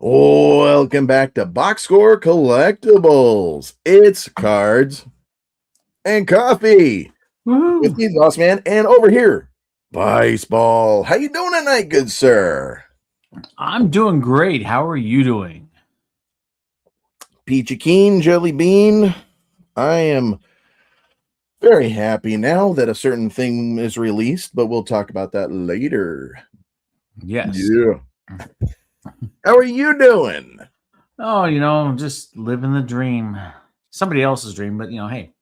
Welcome back to Box Score Collectibles. It's cards and coffee with Woohoo! me, Bossman, and over here, Bice Ball. How you doing tonight, good sir? I'm doing great. How are you doing? Peachy Keen, Jelly Bean. I am very happy now that a certain thing is released, but we'll talk about that later. Yes. Yeah. How are you doing? Oh, just living the dream. Somebody else's dream, but hey,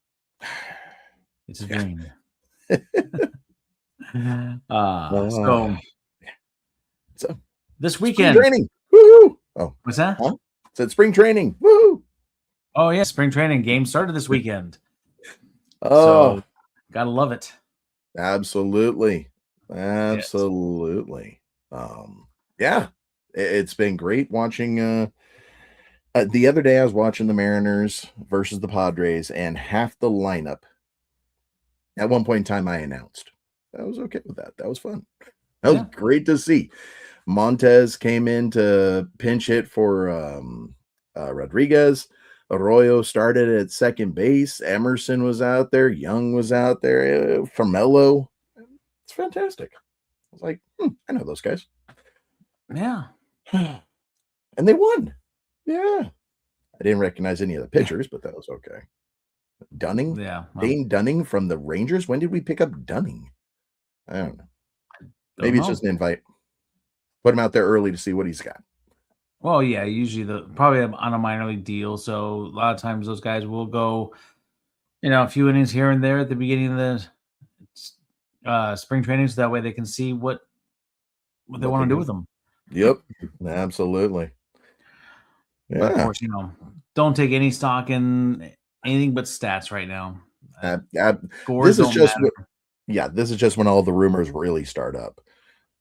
it's a dream. So So this spring weekend, training. Woohoo! Oh, what's that? huh? Said spring training. Woo! Oh yeah, spring training game started this weekend. Oh, So gotta love it. absolutely. Yes. Absolutely. Yeah, it's been great watching. The other day, I was watching the Mariners versus the Padres, and half the lineup at one point in time I announced. I was okay with that. That was fun. That was Yeah. great to see. Montez came in to pinch hit for Rodriguez. Arroyo started at second base. Emerson was out there. Young was out there. Farmelo. It's fantastic. I was like, I know those guys. Yeah. And they won. Yeah. I didn't recognize any of the pitchers, but that was okay. Dunning? Yeah. Dane Dunning from the Rangers? When did we pick up Dunning? I don't know. Don't Maybe it's know. just an invite. Put him out there early to see what he's got. Well, yeah, usually probably on a minor league deal. So a lot of times those guys will go, a few innings here and there at the beginning of the spring training, so that way they can see what they What they want to do got. with them. Yep. Absolutely. But of Yeah. course, don't take any stock in anything but stats right now. Scores This is don't just matter. what, yeah, this is just when all the rumors really start up.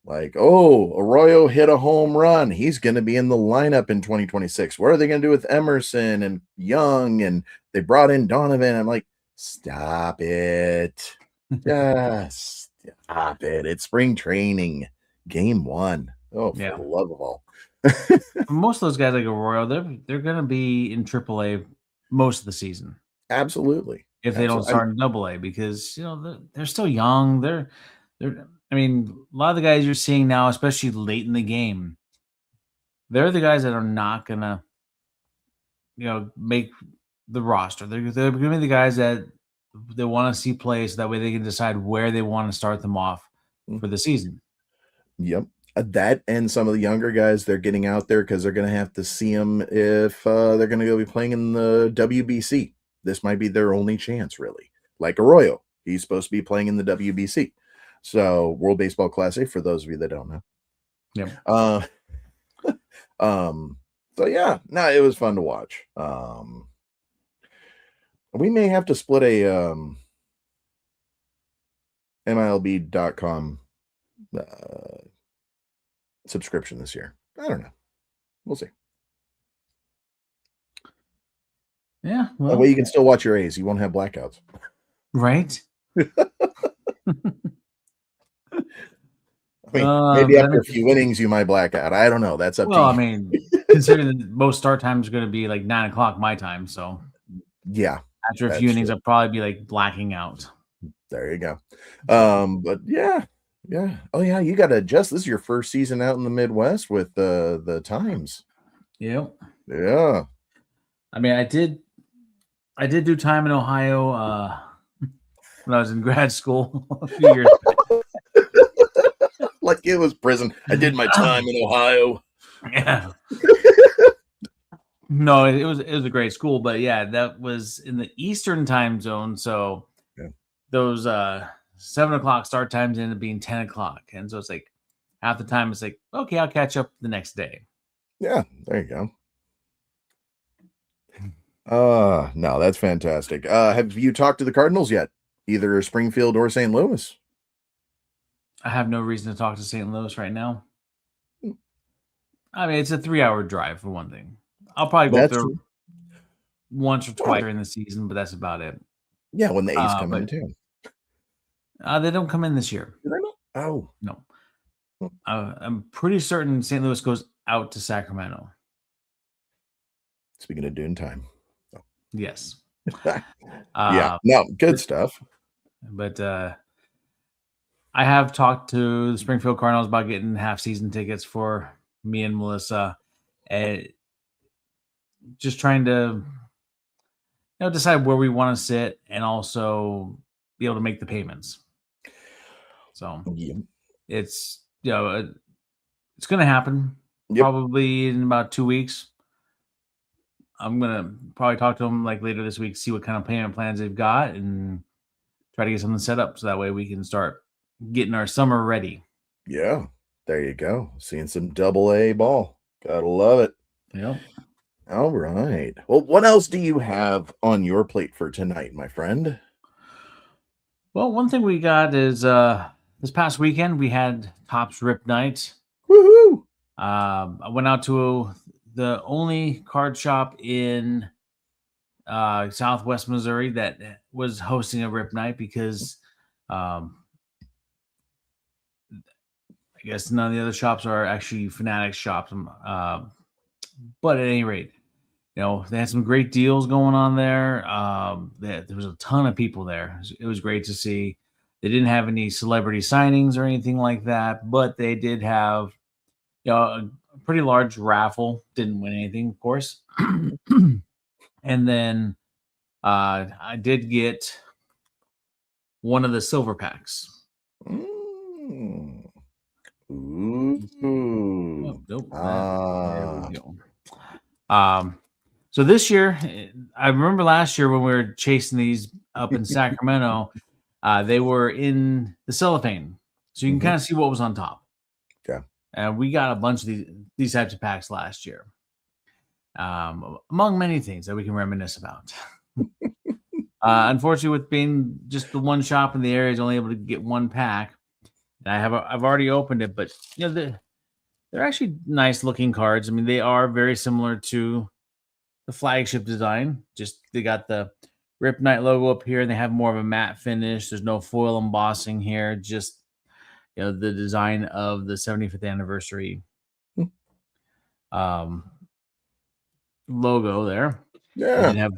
Like, oh, Arroyo hit a home run. He's going to be in the lineup in 2026. What are they going to do with Emerson and Young? And they brought in Donovan. I'm like, stop it. Just stop it. It's spring training, game one. Oh, for Yeah, the love of all. most of those guys like Arroyo, they're going to be in AAA most of the season Absolutely. if they don't Absolutely. start in AA because they're still young. They're. I mean, a lot of the guys you're seeing now, especially late in the game, they're the guys that are not gonna make the roster. They're going to be the guys that they want to see play, so that way they can decide where they want to start them off for the season. Yep. That and some of the younger guys, they're getting out there because they're going to have to see them if they're going to go be playing in the WBC. This might be their only chance, really. Like Arroyo, he's supposed to be playing in the WBC. So, World Baseball Classic, for those of you that don't know. Yeah. Uh, so yeah, no, it was fun to watch. We may have to split a MLB.com subscription this year. I don't know. We'll see. Yeah. That Well, way you can still watch your A's. You won't have blackouts. right. I mean, maybe But I after mean, a few innings you might black out. I don't know. That's up to well, I you. mean, considering that most start times are going to be like 9 o'clock my time, so Yeah, after a few that's innings, true. I'll probably be like blacking out. There you go. So But yeah, yeah. Oh yeah, you got to adjust. This is your first season out in the Midwest with the times. yeah. Yeah. I mean, I did do time in Ohio when I was in grad school a few years Like it was prison. I did my time in Ohio. Yeah. No, it was a great school, but yeah, that was in the Eastern time zone. So Yeah. those 7 o'clock start times ended up being 10 o'clock. And so it's like half the time it's like, okay, I'll catch up the next day. Yeah, there you go. No, that's fantastic. Have you talked to the Cardinals yet? Either Springfield or St. Louis? I have no reason to talk to St. Louis right now. Hmm. I mean, it's a 3-hour drive for one thing. I'll probably go up That's there true. once or twice during the season, but that's about it. Yeah, when the A's come But in too. they don't come in this year. Did I not? Oh. No. Hmm. I'm pretty certain St. Louis goes out to Sacramento. Speaking of Dune time. Yes. Yeah. No, good but, stuff. but I have talked to the Springfield Cardinals about getting half season tickets for me and Melissa, and just trying to decide where we want to sit and also be able to make the payments. So Yeah. it's it's going to happen Yep. probably in about 2 weeks. I'm gonna probably talk to them like later this week, see what kind of payment plans they've got, and try to get something set up so that way we can start getting our summer ready. Yeah. There you go. Seeing some double A ball. Gotta love it. Yep. All right. Well, what else do you have on your plate for tonight, my friend? Well, one thing we got is this past weekend we had Tops Rip Night. Woohoo! I went out to the only card shop in Southwest Missouri that was hosting a Rip Night because I guess none of the other shops are actually Fanatics shops. But at any rate, they had some great deals going on there. There was a ton of people there. It was great to see. They didn't have any celebrity signings or anything like that, but they did have a pretty large raffle. Didn't win anything, of course. And then I did get one of the silver packs. Mm. Oh, Ooh. nope. There we Ah. go. So this year, I remember last year when we were chasing these up in Sacramento, they were in the cellophane, so you can kind of see what was on top. Yeah. And we got a bunch of these types of packs last year, among many things that we can reminisce about. Unfortunately, with being just the one shop in the area is only able to get one pack, and I've already opened it, but they're actually nice looking cards. I mean, they are very similar to the flagship design. Just they got the Rip Knight logo up here, and they have more of a matte finish. There's no foil embossing here. Just the design of the 75th anniversary um, logo there. They Yeah. did have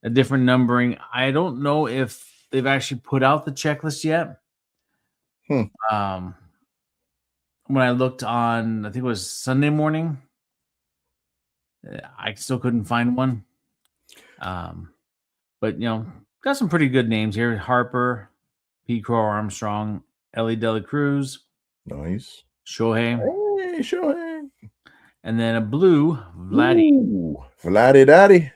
a different numbering. I don't know if they've actually put out the checklist yet. Hmm. When I looked on, I think it was Sunday morning, I still couldn't find one. But got some pretty good names here: Harper, P. Crow Armstrong, Ellie De La Cruz, Nice. Shohei, Hey, Shohei. and then a blue Vladdy. Ooh. Vladdy Daddy.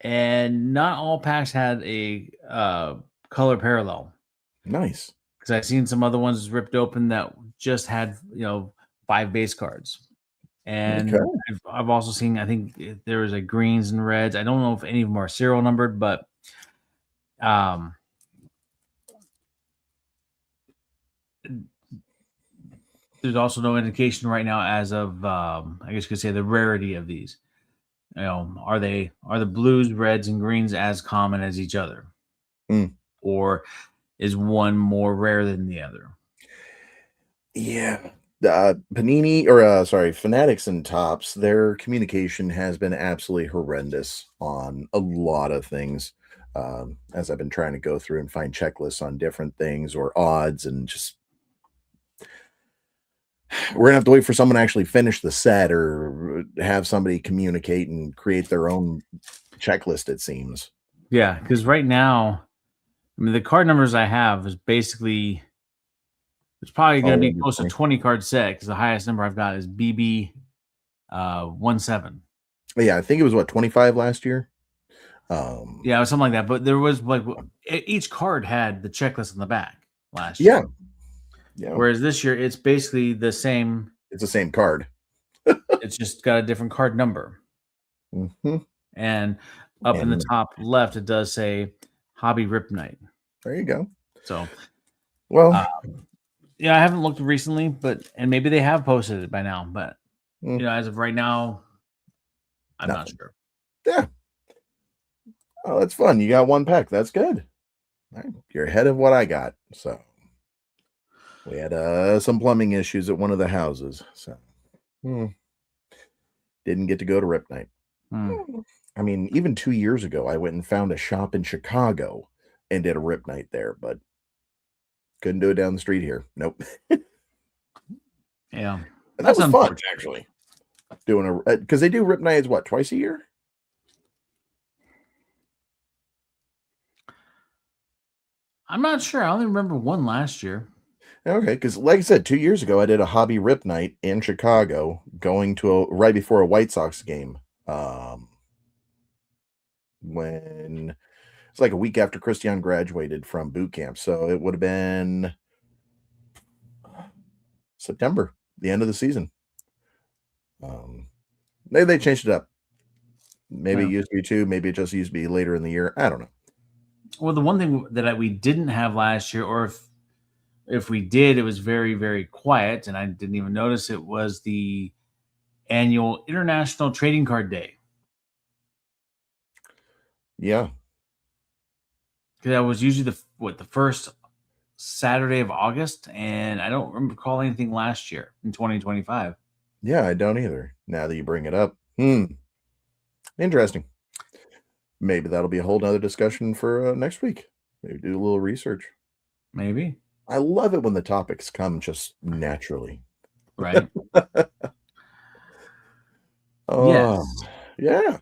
And not all packs had a color parallel. Nice. Because I've seen some other ones ripped open that just had 5 base cards. And Okay. I've also seen, I think there was a greens and reds. I don't know if any of them are serial numbered, but there's also no indication right now as of I guess you could say the rarity of these. Are the blues, reds, and greens as common as each other, or is one more rare than the other? Yeah. Panini or sorry, Fanatics and Tops, their communication has been absolutely horrendous on a lot of things. As I've been trying to go through and find checklists on different things or odds, and just we're gonna have to wait for someone to actually finish the set or have somebody communicate and create their own checklist, it seems. Yeah, because right now, I mean, the card numbers I have is basically it's probably going to All be under close to 20. 20 card set because the highest number I've got is BB 17. Yeah, I think it was what, 25 last year. Yeah, it was something like that. But there was like each card had the checklist on the back last Yeah. year. Yeah. Whereas this year it's basically the same. It's the same card. It's just got a different card number. Mhm. And up in the And top left, it does say Hobby Rip Night. there you go. So, Well, yeah, I haven't looked recently, and maybe they have posted it by now. But mm, as of right now, I'm not nothing. sure. Yeah. Oh, that's fun. You got one pack. That's good. All right. You're ahead of what I got. So we had some plumbing issues at one of the houses. So didn't get to go to Rip Night. Hmm. I mean, even 2 years ago, I went and found a shop in Chicago and did a rip night there, but couldn't do it down the street here. Nope. Yeah, And that that's was fun, unfortunate. actually, doing a because they do rip nights, what, twice a year? I'm not sure. I only remember one last year. Okay, because like I said, 2 years ago, I did a hobby rip night in Chicago, going to a right before a White Sox game, when it's like a week after Christian graduated from boot camp, so it would have been September, the end of the season. Maybe they changed it up. Maybe it Yeah. used to be 2, maybe it just used to be later in the year. I don't know. Well, the one thing that we didn't have last year, or if we did, it was very, very quiet, and I didn't even notice it, was the annual International Trading Card Day. Yeah. Because that was usually the first Saturday of August, and I don't recall anything last year in 2025. Yeah, I don't either. Now that you bring it up. Interesting. Maybe that'll be a whole nother discussion for next week. Maybe do a little research. Maybe. I love it when the topics come just naturally. Right. Oh, Yes. yeah.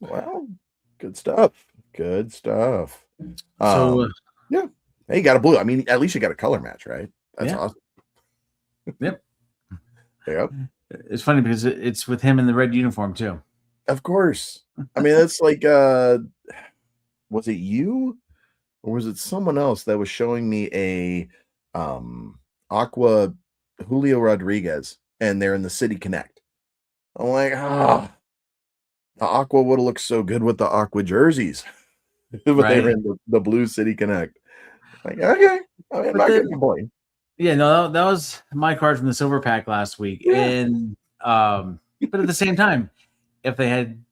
Well, good stuff. Good stuff. So, Yeah. Hey, you got a blue. I mean, at least you got a color match, right? That's yeah. awesome. Yep. Yep. It's funny because it's with him in the red uniform too. Of course. I mean, that's like was it you or was it someone else that was showing me a Aqua Julio Rodriguez and they're in the City Connect. I'm like, the Aqua would have looked so good with the Aqua jerseys. But they were Right. in the blue City Connect. Like, okay. I mean, I'm But not gonna complain. yeah, no, that was my card from the silver pack last week. Yeah. And but at the same time, if they had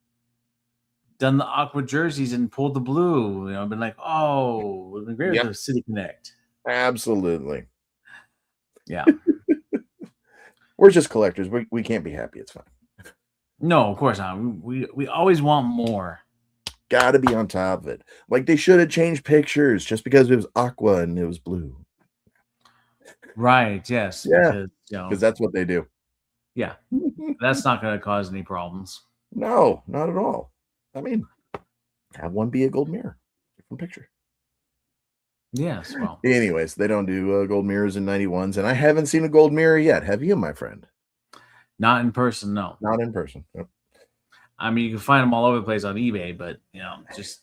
done the aqua jerseys and pulled the blue, I've been like, oh, it would have been great with Yeah, the City Connect. absolutely. Yeah. We're just collectors. We can't be happy. It's fine. No, of course not. We always want more. Gotta be on top of it. Like they should have changed pictures just because it was aqua and it was blue. Right, yes. Yeah, Because because that's what they do. yeah, that's not gonna cause any problems. No, not at all. I mean, have one be a gold mirror. Different picture. Yes, well, Anyways, they don't do gold mirrors in 91s, and I haven't seen a gold mirror yet. Have you, my friend? not in person, no. Not in person. Nope. I mean, you can find them all over the place on eBay, but just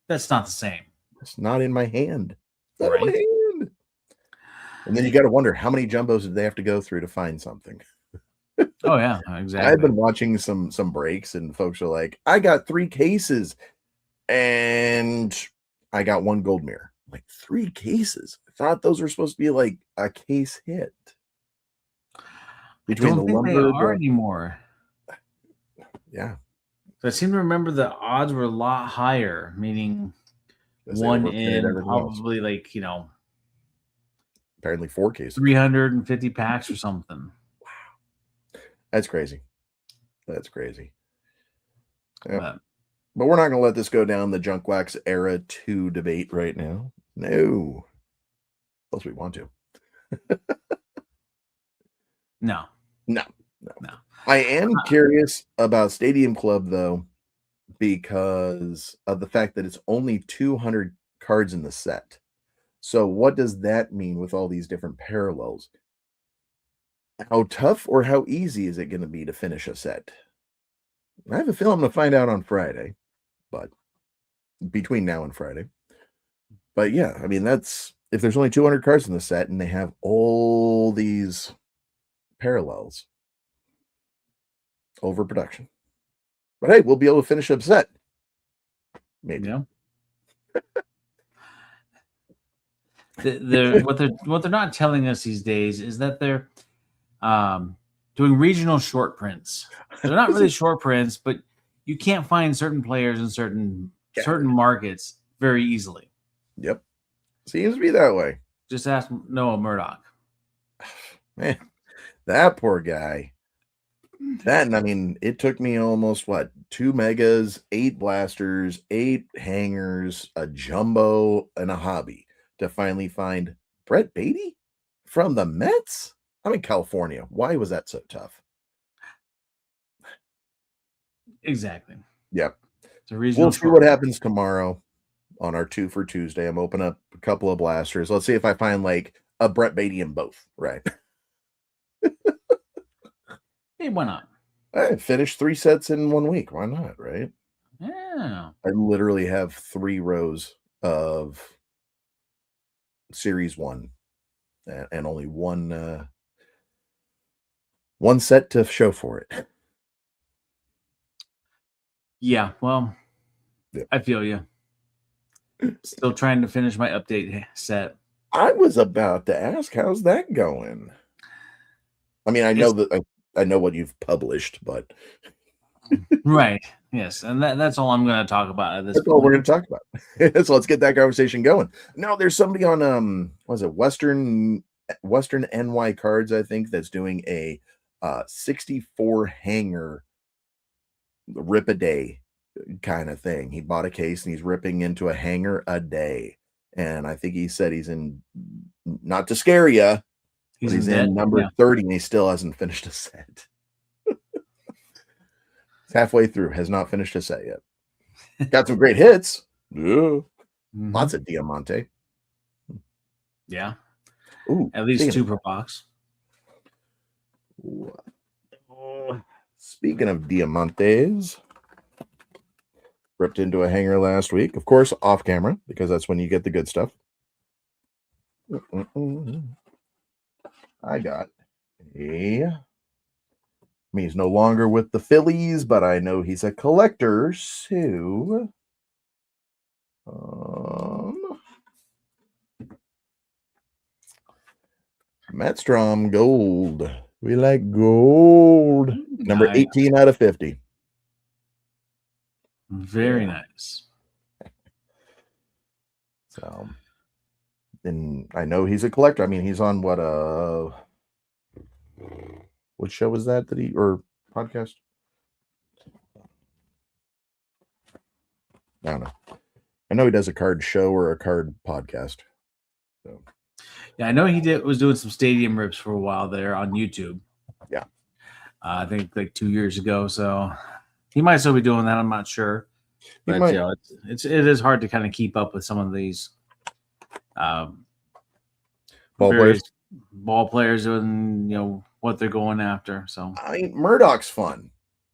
that's not the same. It's not in my hand. It's not in my Right. hand. And then you got to wonder how many jumbos did they have to go through to find something. Oh yeah, I've exactly. been watching some breaks, and folks are like, "I got 3 cases, and I got 1 gold mirror." I'm like, 3 cases? I thought those were supposed to be like a case hit. I Between the don't think they lumber, are anymore. yeah, So I seem to remember the odds were a lot higher, meaning as they one overprinted in everything else. probably like, Apparently 4 cases. 350 packs or something. That's crazy. That's crazy. Yeah. But But we're not going to let this go down the junk wax era 2 debate right now. No. Unless we want to. no, No, no. no. I am curious about Stadium Club, though, because of the fact that it's only 200 cards in the set. So what does that mean with all these different parallels? How tough or how easy is it going to be to finish a set? I have a feeling I'm going to find out on Friday, but between now and Friday. But yeah, I mean, that's if there's only 200 cards in the set and they have all these parallels, overproduction. But hey, we'll be able to finish up set. Maybe. Yeah. What they're not telling us these days is that they're doing regional short prints. They're not really short prints, but you can't find certain players in certain markets very easily. Yep. Seems to be that way. Just ask Noah Murdoch. Man, that poor guy. That, and I mean, it took me almost what, 2 megas, 8 blasters, 8 hangers, a jumbo, and a hobby to finally find Brett Beatty from the Mets. I'm in California. Why was that so tough? Exactly. Yep. It's a regional We'll see what shortcut. happens tomorrow on our 2 for Tuesday. I'm opening up a couple of blasters. Let's see if I find like a Brett Beatty in both. Right. Hey, why not? I finished 3 sets in 1 week. Why not? Right. Yeah. I literally have 3 rows of series one and only one set to show for it. Yeah. Well, Yep. I feel you. Still trying to finish my update set. I was about to ask, how's that going? I mean, I know It's that I know what you've published, but right. Yes, and that's all I'm going to talk about at this that's all we're point. going to talk about. So let's get that conversation going. No, there's somebody on was it Western NY Cards, I think, that's doing a 64 hanger rip a day kind of thing. He bought a case and he's ripping into a hanger a day. And I think he said he's in, not to scare you, but He's he's in debt. in number Yeah. 30 and he still hasn't finished a set. He's halfway through, has not finished a set yet. Got some great hits. Yeah. Lots of Diamante. Yeah. Ooh, At least 2 per box. Speaking of Diamantes, ripped into a hanger last week. Of course, off camera, because that's when you get the good stuff. I got a. I mean, he's no longer with the Phillies, but I know he's a collector, so. Matstrom Gold. We like gold. Number 18 out of 50. Very nice. So, and I know he's a collector. I mean, he's on what show was that he or podcast? I don't know. I know he does a card show or a card podcast. So yeah, I know he was doing some stadium rips for a while there on YouTube. Yeah. I think like 2 years ago. So he might still be doing that. I'm not sure. But you know, it is hard to kind of keep up with some of these ball players and what they're going after. So I mean, Murdoch's fun.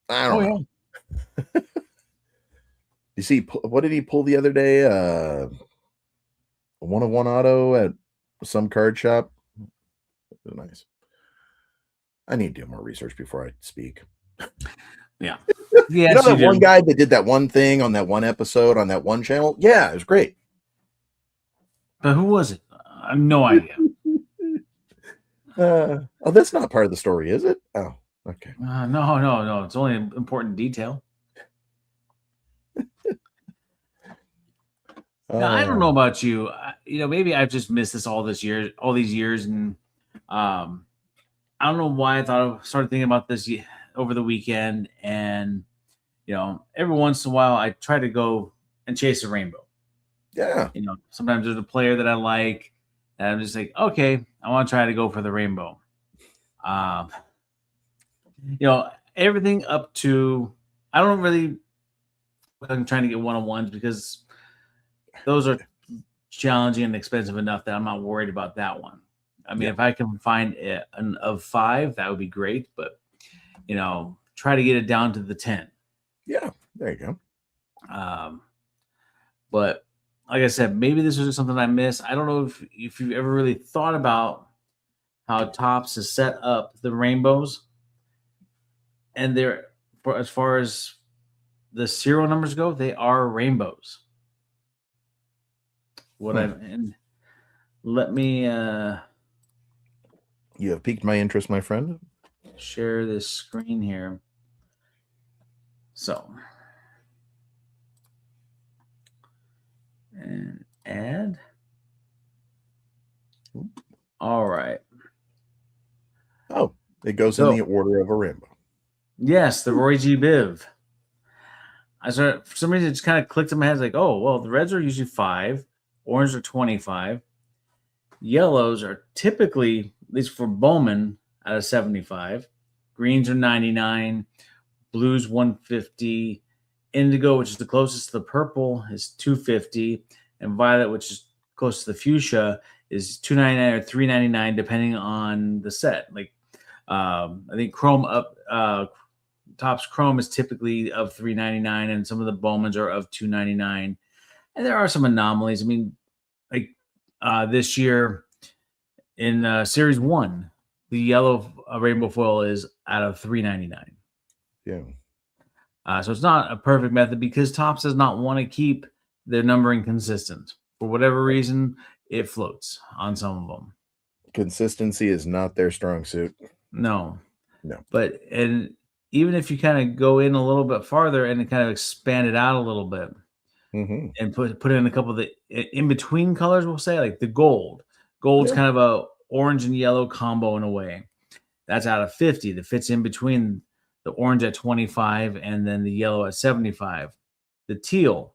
I don't know. Yeah. You see, what did he pull the other day? 1-of-1 auto at some card shop. Nice. I need to do more research before I speak. Yeah. Yeah. You know that one guy that did that one thing on that one episode on that one channel? Yeah, it was great. But who was it? I have no idea. Oh, that's not part of the story, is it? Oh, okay. No. It's only an important detail. Now, I don't know about you. Maybe I've just missed this all these years, and I don't know why I started thinking about this over the weekend. And every once in a while, I try to go and chase a rainbow. Yeah. Sometimes there's a player that I like, and I'm just like, okay, I want to try to go for the rainbow. Everything up to I'm trying to get 1-on-1s because those are challenging and expensive enough that I'm not worried about that one. I mean, if I can find an of 5, that would be great. But try to get it down to the 10. Yeah, there you go. But like I said, maybe this was just something I missed. I don't know if you've ever really thought about how Topps has set up the rainbows, and as far as the serial numbers go, they are rainbows. And let me you have piqued my interest, my friend. Share this screen here. So, and add. All right. Oh, it goes in the order of a rainbow. Yes, the Roy G. Biv. I started, for some reason, it just kind of clicked in my head. It's like, oh, well, the reds are usually 5, orange are 25, yellows are typically, at least for Bowman, out of 75, greens are 99, blues 150, indigo, which is the closest to the purple, is 250, and violet, which is close to the fuchsia, is 299 or 399, depending on the set. Like, I think chrome up. Topps Chrome is typically of $399, and some of the Bowmans are of $299. And there are some anomalies. I mean, like this year in Series 1, the yellow rainbow foil is out of $399. Yeah. So it's not a perfect method because Topps does not want to keep their numbering consistent. For whatever reason, it floats on some of them. Consistency is not their strong suit. No. No. But, and even if you kind of go in a little bit farther and kind of expand it out a little bit and put in a couple of the in between colors, we'll say, like the gold. Gold's kind of a orange and yellow combo in a way. That's out of 50. That fits in between the orange at 25 and then the yellow at 75. The teal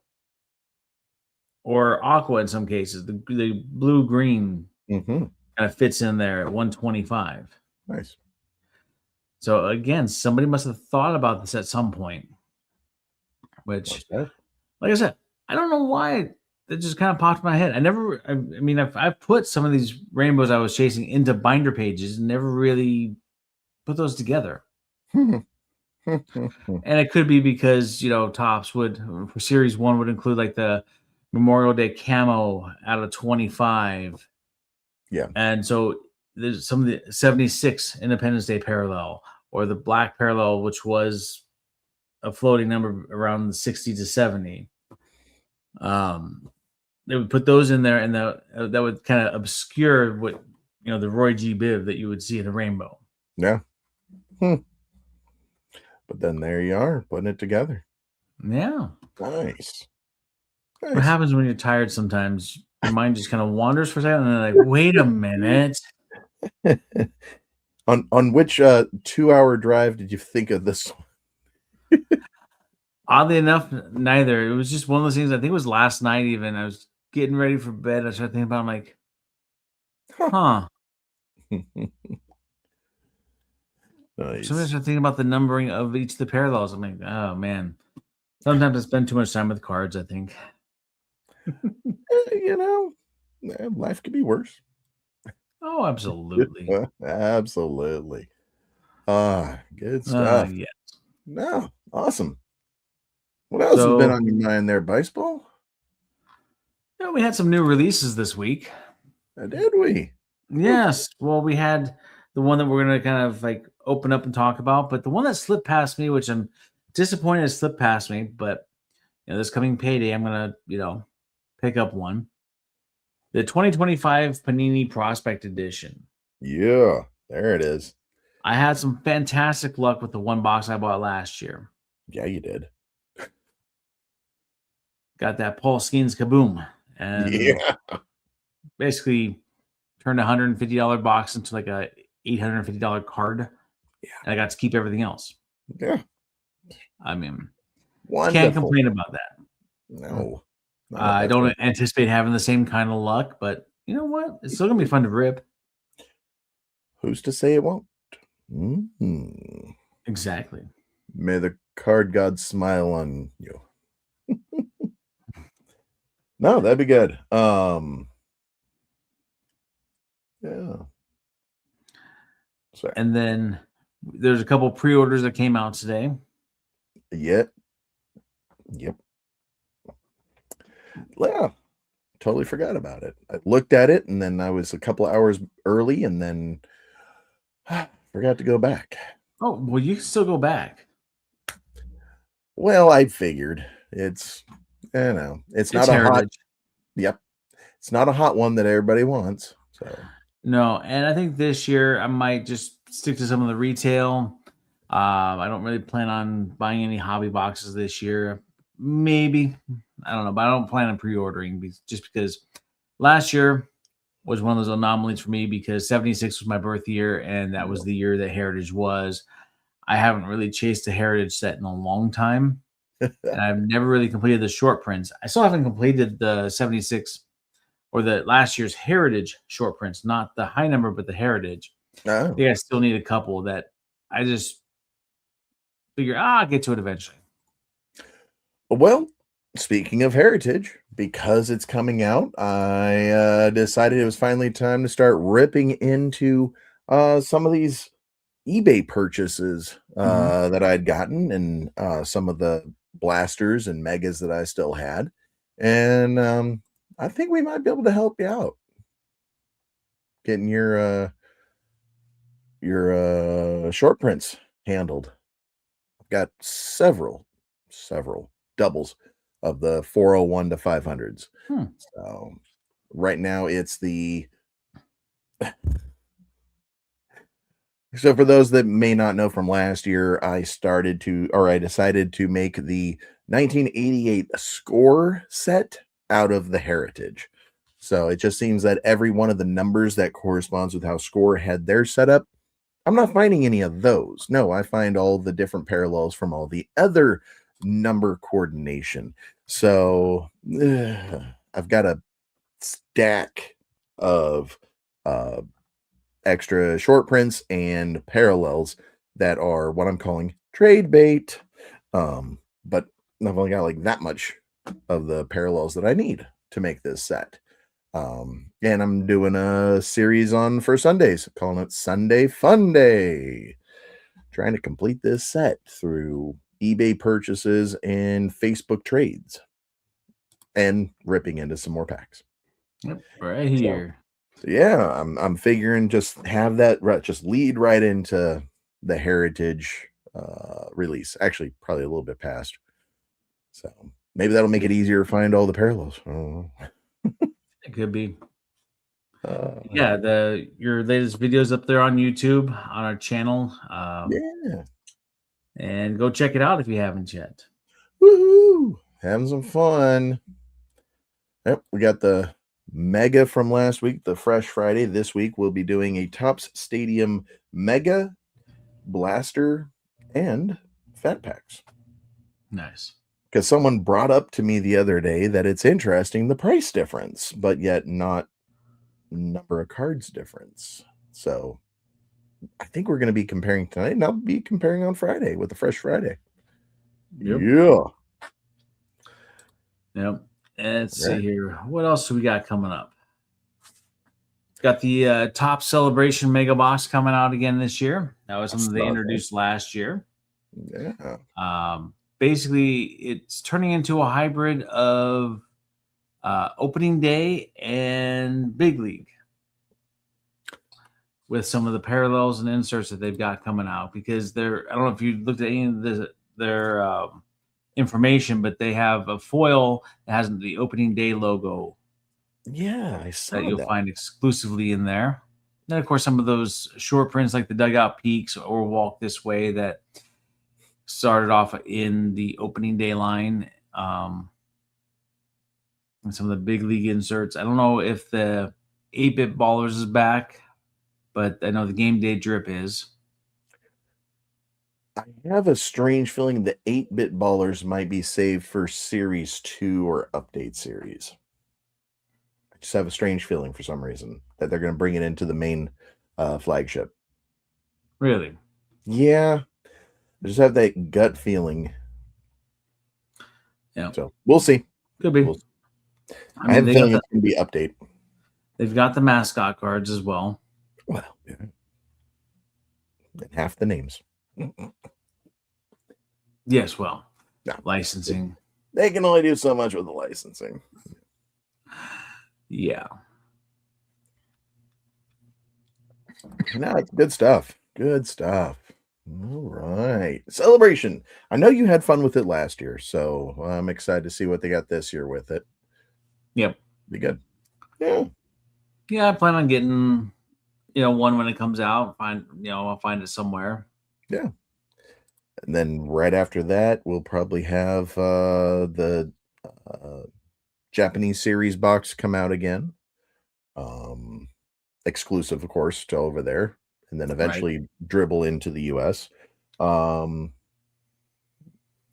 or aqua in some cases, the blue green kind of fits in there at 125. Nice. So again, somebody must have thought about this at some point. Which, like I said, I don't know why it just kind of popped in my head. I mean, I've put some of these rainbows I was chasing into binder pages and never really put those together. And it could be because, Topps would, for Series 1, would include like the Memorial Day camo out of 25. Yeah. And so there's some of the 76 Independence Day parallel or the black parallel, which was a floating number around 60 to 70. They would put those in there, and that would kind of obscure what the Roy G. Biv that you would see in a rainbow. Yeah. But then there you are, putting it together. Yeah. Nice. What happens when you're tired sometimes? Your mind just kind of wanders for a second, and then like, wait a minute. On which 2-hour drive did you think of this one? Oddly enough, neither. It was just one of those things. I think it was last night even. I was getting ready for bed. I started thinking about it. I'm like, huh. Nice. Sometimes I start thinking about the numbering of each of the parallels. I'm like, oh, man. Sometimes I spend too much time with cards, I think. Life could be worse. Oh, absolutely. Absolutely. Good stuff. Yes. No, awesome. What else has been on your mind there, Bice Ball? We had some new releases this week. Did we? Yes. Well, we had the one that we're going to kind of like open up and talk about, but the one that slipped past me, which I'm disappointed it slipped past me, but this coming payday, I'm going to, pick up one. The 2025 Panini Prospect Edition. Yeah, there it is. I had some fantastic luck with the one box I bought last year. Yeah, you did. Got that Paul Skeens Kaboom. And basically turned a $150 box into like a $850 card. Yeah. And I got to keep everything else. Yeah. I mean, wonderful. Can't complain about that. No. I don't anticipate having the same kind of luck, but you know what? It's still going to be fun to rip. Who's to say it won't? Mm-hmm. Exactly. May the card god smile on you. No, that'd be good. Yeah. Sorry. And then there's a couple pre-orders that came out today. Yep. Yeah. Totally forgot about it. I looked at it and then I was a couple of hours early and then forgot to go back. Oh, well, you can still go back. Well, I figured it's not a hot. Yep. It's not a hot one that everybody wants. So no, and I think this year I might just stick to some of the retail. I don't really plan on buying any hobby boxes this year. Maybe, I don't know, but I don't plan on pre-ordering just because last year was one of those anomalies for me because 76 was my birth year and that was the year that Heritage was. I haven't really chased a heritage set in a long time, and I've never really completed the short prints. I still haven't completed the 76 or the last year's heritage short prints, not the high number, but the heritage. I Oh, think I still need a couple that I just figure, I'll get to it eventually. well, speaking of heritage, because it's coming out, I decided it was finally time to start ripping into some of these eBay purchases Mhm. that I'd gotten and some of the blasters and megas that I still had. And I think we might be able to help you out getting your short prints handled. I've got several doubles of the 401 to 500s. Hmm. So right now it's the so for those that may not know from last year, I decided to make the 1988 score set out of the heritage. So it just seems that every one of the numbers that corresponds with how score had their setup, I'm not finding any of those. No, I find all the different parallels from all the other number coordination. So I've got a stack of uh, extra short prints and parallels that are what I'm calling trade bait. But I've only got like that much of the parallels that I need to make this set. And I'm doing a series on for Sundays, calling it Sunday Fun Day. Trying to complete this set through eBay purchases and Facebook trades and ripping into some more packs. Yep, right So here. yeah, I'm figuring just have that just lead right into the heritage release. Actually, probably a little bit past. So maybe that'll make it easier to find all the parallels. I don't know. It could be. Uh, Yeah, the your latest videos up there on YouTube on our channel. yeah. And go check it out if you haven't yet. Woohoo! Having some fun. Yep, we got the Mega from last week, the Fresh Friday. This week we'll be doing a Tops Stadium Mega, Blaster, and Fat Packs. Nice. Because someone brought up to me the other day that it's interesting the price difference, but yet not number of cards difference. So I think we're going to be comparing tonight, and I'll be comparing on Friday with the Fresh Friday. Yep. Yeah. Yep. And let's Yeah. see here. What else do we got coming up? Got the top celebration mega box coming out again this year. That was I something they saw that. introduced last year. Yeah. Basically, it's turning into a hybrid of opening day and big league with some of the parallels and inserts that they've got coming out. Because they're, I don't know if you looked at any of their information, but they have a foil that has the opening day logo Yeah, I that saw you'll that. find exclusively in there. Then, of course, some of those short prints like the Dugout Peaks or Walk This Way that started off in the opening day line. And some of the big league inserts. I don't know if the 8-bit ballers is back, but I know the game day drip is. I have a strange feeling the 8-bit ballers might be saved for series 2 or update series. I just have a strange feeling for some reason that they're going to bring it into the main flagship. Really? Yeah, I just have that gut feeling. Yeah. So we'll see. Could be. We'll see. I I have mean, a feeling it's going to be update. they've got the mascot cards as well. Well, yeah. And half the names. Yes, well, No, licensing. they can only do so much with the licensing. Yeah. No, it's good stuff. Good stuff. All right. Celebration. I know you had fun with it last year, so I'm excited to see what they got this year with it. Yep. Be good. Yeah. Yeah, I plan on getting, one when it comes out. I'll find it somewhere. Yeah. And then right after that, we'll probably have the uh, Japanese series box come out again. Exclusive, of course, to over there. And then Right. eventually dribble into the US. Um,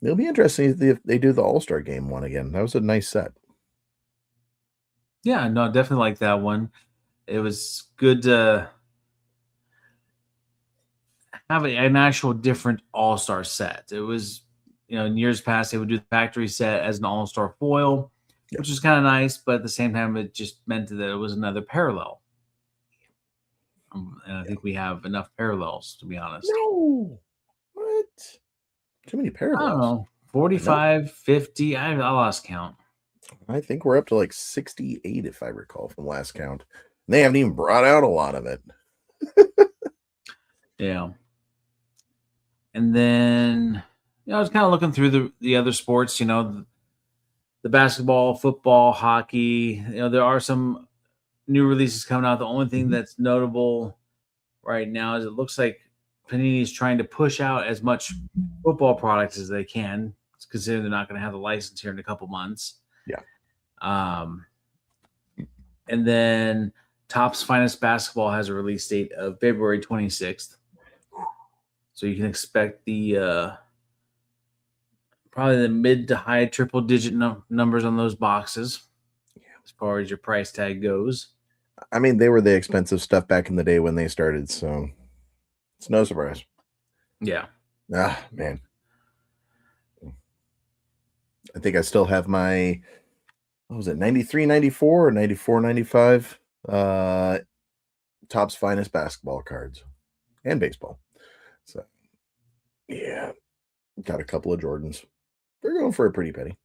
it'll be interesting if they do the All-Star game one again. That was a nice set. Yeah, no, definitely like that one. It was good to have an actual different All Star set. It was, in years past they would do the factory set as an All Star foil, Yeah. which is kind of nice, but at the same time, it just meant that it was another parallel. And I Yeah. think we have enough parallels, to be honest. No. What? Too many I don't parallels. know, Enough? 45, 50. I lost count. I think we're up to like 68, if I recall from last count. They haven't even brought out a lot of it. Yeah. And then, I was kind of looking through the other sports, the basketball, football, hockey. There are some new releases coming out. The only thing Mhm. that's notable right now is it looks like Panini is trying to push out as much football products as they can, considering they're not going to have the license here in a couple months. Yeah. Um, and then Topps Finest Basketball has a release date of February 26th. So you can expect the probably the mid to high triple digit numbers on those boxes as far as your price tag goes. I mean, they were the expensive stuff back in the day when they started, so it's no surprise. Yeah. Ah, man. I think I still have my, what was it, 93, 94, or 94, 95 Topps Finest basketball cards and baseball. So, yeah, got a couple of Jordans. They're going for a pretty penny.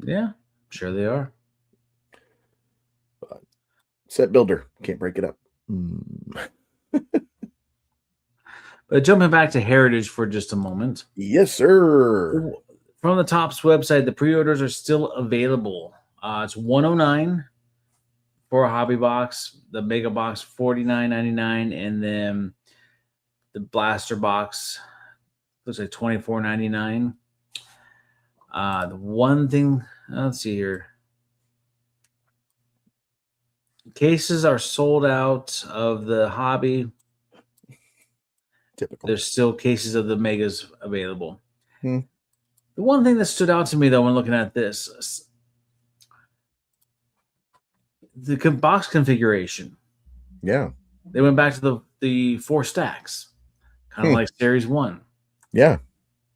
Yeah. Sure they are. But set builder, can't break it up. Mm. But jumping back to Heritage for just a moment. Yes, sir. From the Topps website, the pre-orders are still available. It's $109 for a hobby box, the mega box $49.99, and then the blaster box looks like $24.99. The one thing, let's see here, cases are sold out of the hobby. Typical. There's still cases of the megas available. Hmm. The one thing that stood out to me though when looking at this, the box configuration. Yeah. They went back to the four stacks, kind of Hmm. like Series 1. Yeah.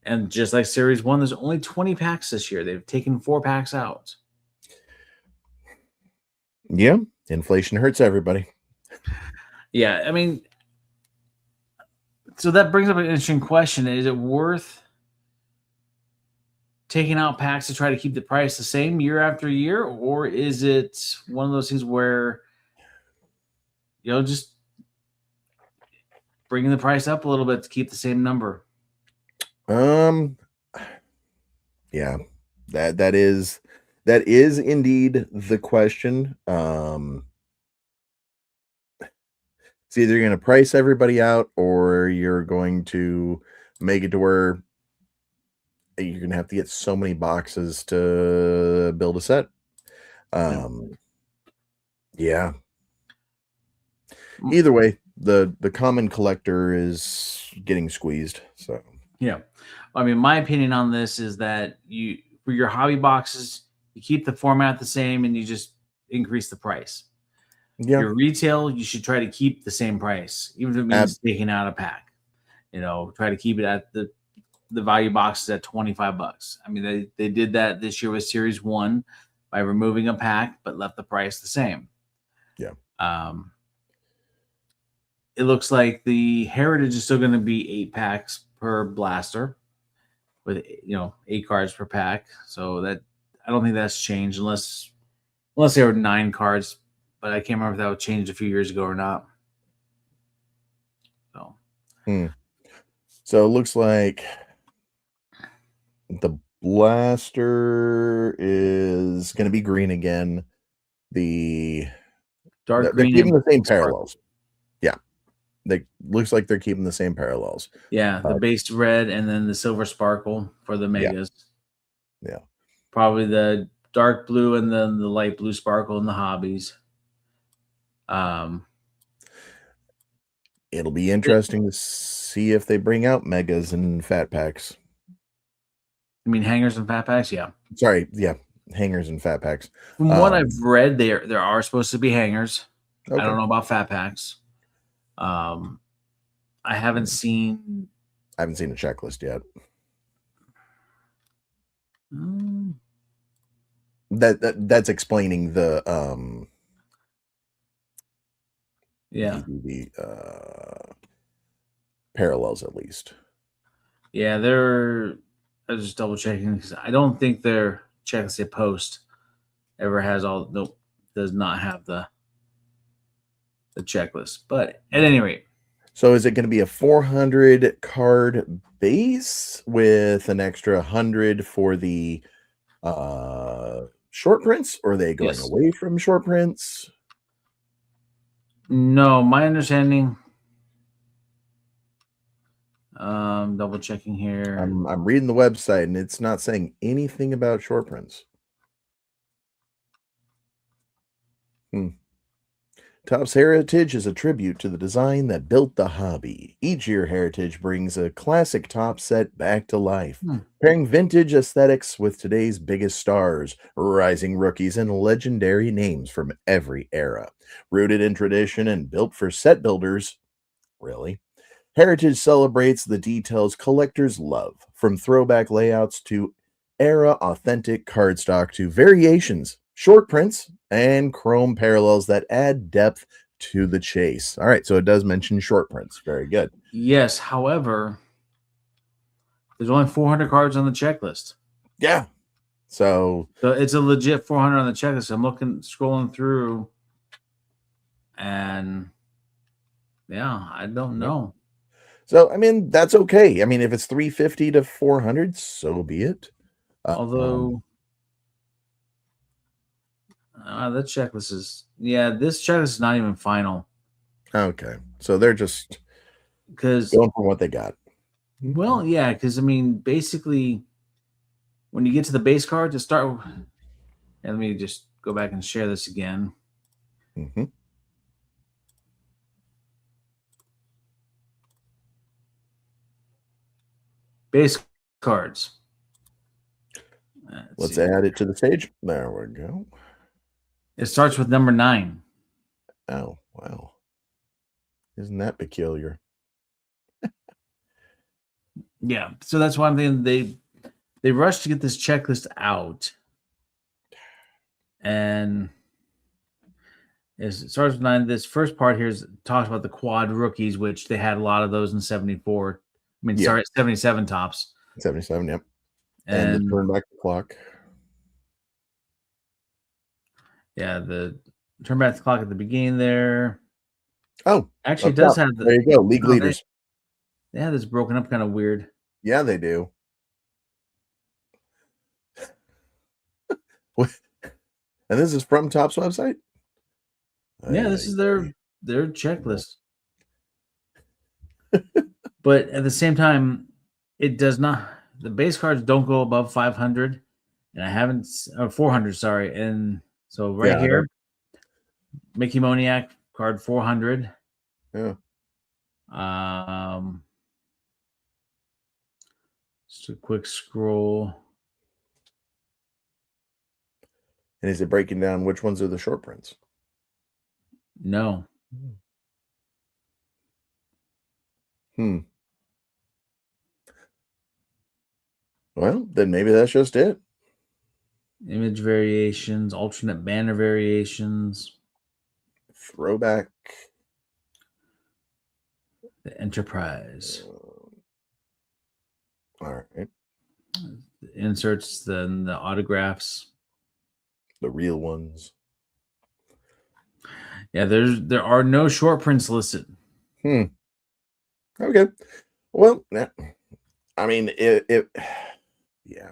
And just like Series 1, there's only 20 packs this year. They've taken 4 packs out. Yeah. Inflation hurts everybody. Yeah, I mean, so that brings up an interesting question. Is it worth taking out packs to try to keep the price the same year after year? Or is it one of those things where, just bringing the price up a little bit to keep the same number? Um, yeah, that is indeed the question. It's either you're going to price everybody out or you're going to make it to where you're going to have to get so many boxes to build a set. Yeah. Yeah. Either way, the common collector is getting squeezed. So Yeah. I mean, my opinion on this is that for your hobby boxes, you keep the format the same and you just increase the price. yeah, Your retail, you should try to keep the same price, even if it ab- means taking out a pack. Try to keep it at the value boxes at $25. I mean, they did that this year with Series 1 by removing a pack, but left the price the same. yeah, Um, it looks like the Heritage is still going to be 8 packs per blaster with 8 cards per pack. So that I don't think that's changed unless there were 9 cards, but I can't remember if that was changed a few years ago or not. So hmm. So it looks like the blaster is going to be green again. dark They're green keeping and the same sparkle. parallels. Yeah, they looks like they're keeping the same parallels. Yeah, the base red and then the silver sparkle for the Yeah, megas. yeah. Probably the dark blue and then the light blue sparkle in the hobbies. Um, It'll be it, interesting to see if they bring out megas and fat packs. I mean, hangers and fat packs. Yeah. Sorry, yeah, hangers and fat packs. From what I've read, there are supposed to be hangers. I Okay. don't know about fat packs. I haven't seen. I haven't seen a checklist yet. That's explaining the Yeah. the parallels at least. Yeah, I was just double checking because I don't think their checklist they post ever has all. Nope, does not have the checklist. But at any rate, so is it going to be a 400 card base with an extra 100 for the short prints, or are they going yes. away from short prints? No, my understanding. Double checking here. I'm reading the website and it's not saying anything about short prints. Topps Heritage is a tribute to the design that built the hobby. Each year, Heritage brings a classic top set back to life, pairing vintage aesthetics with today's biggest stars, rising rookies, and legendary names from every era. Rooted in tradition and built for set builders, really, Heritage celebrates the details collectors love, from throwback layouts to era authentic cardstock to variations, short prints, and chrome parallels that add depth to the chase. All right, so it does mention short prints. Very good. Yes, however, there's only 400 cards on the checklist. Yeah. So it's a legit 400 on the checklist. I'm scrolling through, and yeah, I don't know. So, I mean, that's okay. I mean, if it's 350 to 400, so be it. Although, that checklist is, this checklist is not even final. Okay. So they're just going from what they got. Well, yeah, because I mean, basically, when you get to the base card to start, and let me just go back and share this again. Base cards. Let's add it to the stage. There we go. It starts with number 9. Oh, wow. Isn't that peculiar? Yeah, so that's why I'm thinking they rushed to get this checklist out, and it starts with 9. This first part here talks about the quad rookies, which they had a lot of those in 74. I mean, sorry, 77 tops. 77, yep. And the turn back the clock. Yeah, the turn back the clock at the beginning there. Oh, actually, it does have there you go. League leaders. They have this broken up kind of weird. Yeah, they do. And this is from Topps website? Yeah, this is their checklist. But at the same time, it does not. The base cards don't go above 500, and I haven't 400. Sorry, and so here, Mickey Moniak card 400. Yeah. Just a quick scroll. And is it breaking down which ones are the short prints? No. Well, then maybe that's just it. Image variations, alternate banner variations. Throwback. The Enterprise. All right. The inserts, then the autographs. The real ones. Yeah, there are no short prints listed. Okay. Well, I mean, yeah.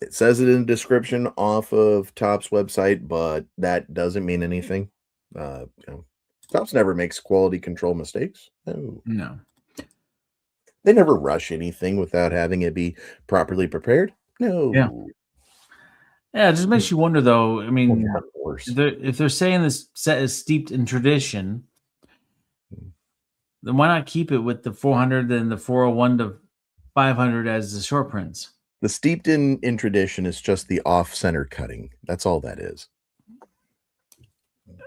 It says it in the description off of Topps website, but that doesn't mean anything. Topps never makes quality control mistakes. No. They never rush anything without having it be properly prepared. No. Yeah, it just makes you wonder, though. I mean, if they're saying this set is steeped in tradition, then why not keep it with the 400 and the 401 to 500 as the short prints? The steeped in tradition is just the off-center cutting. That's all that is.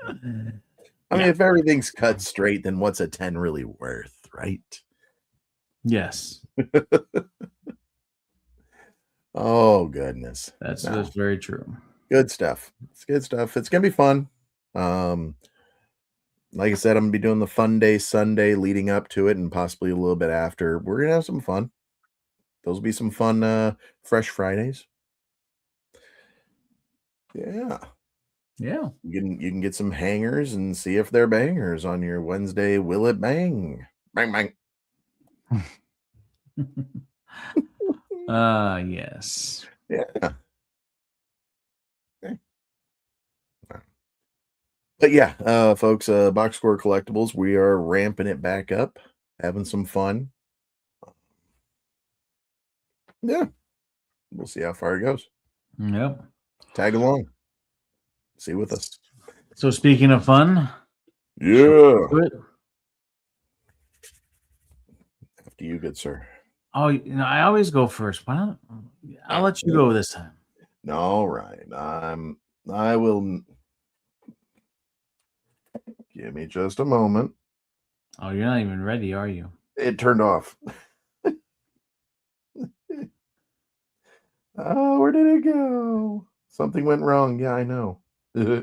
I mean, Yeah. if everything's cut straight, then what's a 10 really worth, right? Yes. Oh, goodness. That's No. very true. Good stuff. It's good stuff. It's gonna be fun. Like I said, I'm gonna be doing the fun day Sunday leading up to it and possibly a little bit after. We're gonna have some fun. Those will be some fun fresh Fridays. Yeah. Yeah. You can get some hangers and see if they're bangers on your Wednesday. Will it bang? Bang bang. Yes. Yeah. Okay. But yeah, folks, Box Score Collectibles, we are ramping it back up, having some fun. Yeah. We'll see how far it goes. Yep. Tag along. See with us. So speaking of fun, Yeah. good. After you, good sir. Oh, I always go first. Why not? I'll let you go this time. All right. I will. Give me just a moment. Oh, you're not even ready, are you? It turned off. Oh, where did it go? Something went wrong. Yeah, I know. Yeah.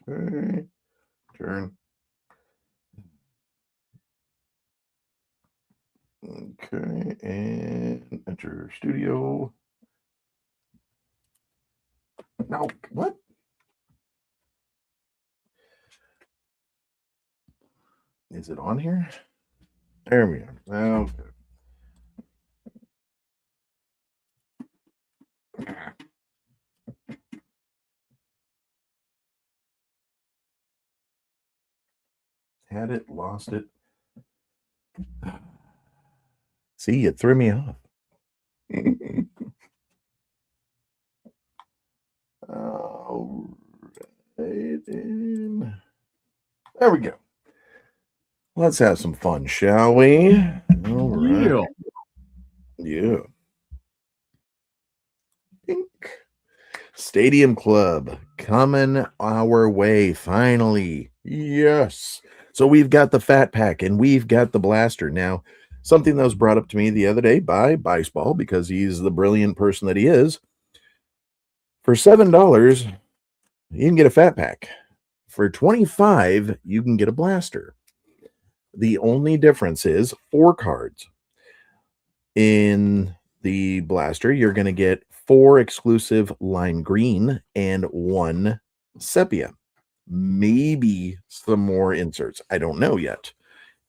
Okay. Turn. Okay, and enter studio. No, what? Is it on here? There we go. Okay. Had it, lost it. See, it threw me off. All right, and there we go. Let's have some fun, shall we? All right. Yeah. Pink. Stadium Club coming our way finally. Yes. So we've got the Fat Pack and we've got the Blaster. Now, something that was brought up to me the other day by Bice Ball, because he's the brilliant person that he is. For $7, you can get a Fat Pack. For $25, you can get a Blaster. The only difference is 4 cards. In the Blaster, you're going to get 4 exclusive lime green and 1 sepia. Maybe some more inserts. I don't know yet.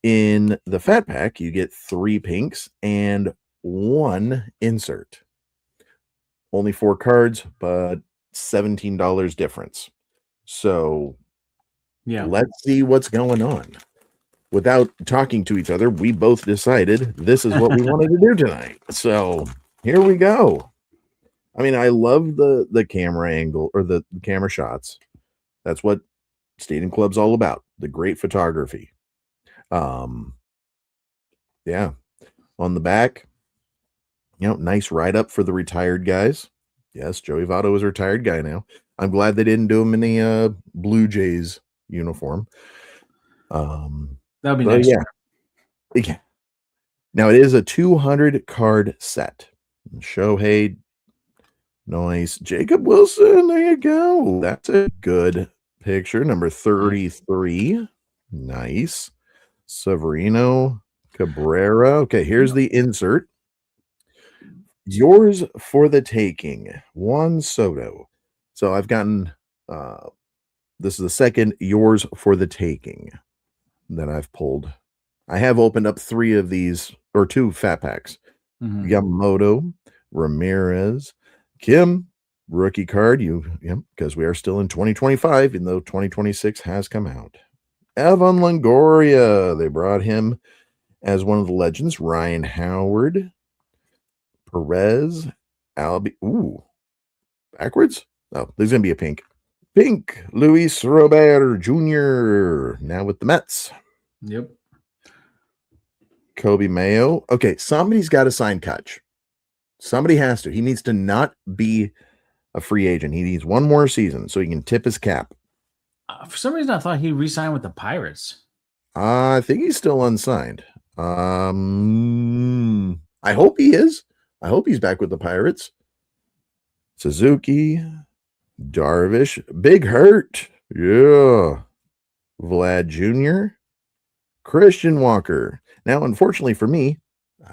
In the Fat Pack, you get 3 pinks and 1 insert. Only 4 cards, but $17 difference. So Yeah. let's see what's going on. Without talking to each other, we both decided this is what we wanted to do tonight. So here we go. I mean, I love the camera angle or the camera shots. That's what Stadium Club's all about. The great photography. Yeah. On the back, nice write-up for the retired guys. Yes, Joey Votto is a retired guy now. I'm glad they didn't do him in the Blue Jays uniform. That'd be nice. Yeah. Now it is a 200 card set. Shohei, nice. Jacob Wilson, there you go. That's a good picture. Number 33. Nice. Severino Cabrera. Okay, here's the insert. Yours for the taking. Juan Soto. So I've gotten this is the second yours for the taking that I've pulled. I have opened up 3 of these, or 2 Fat Packs. Yamamoto, Ramirez, Kim, rookie card. Because we are still in 2025, even though 2026 has come out. Evan Longoria, they brought him as one of the legends. Ryan Howard, Perez, Albie. Ooh, Backwards? Oh, there's going to be a pink. Pink, Luis Robert Jr., now with the Mets. Yep. Kobe Mayo. Okay, somebody's got to sign Kutch. Somebody has to. He needs to not be a free agent. He needs one more season so he can tip his cap. For some reason, I thought he re-signed with the Pirates. I think he's still unsigned. I hope he is. I hope he's back with the Pirates. Suzuki, Darvish, Big Hurt. Yeah. Vlad Jr., Christian Walker. Now, unfortunately for me,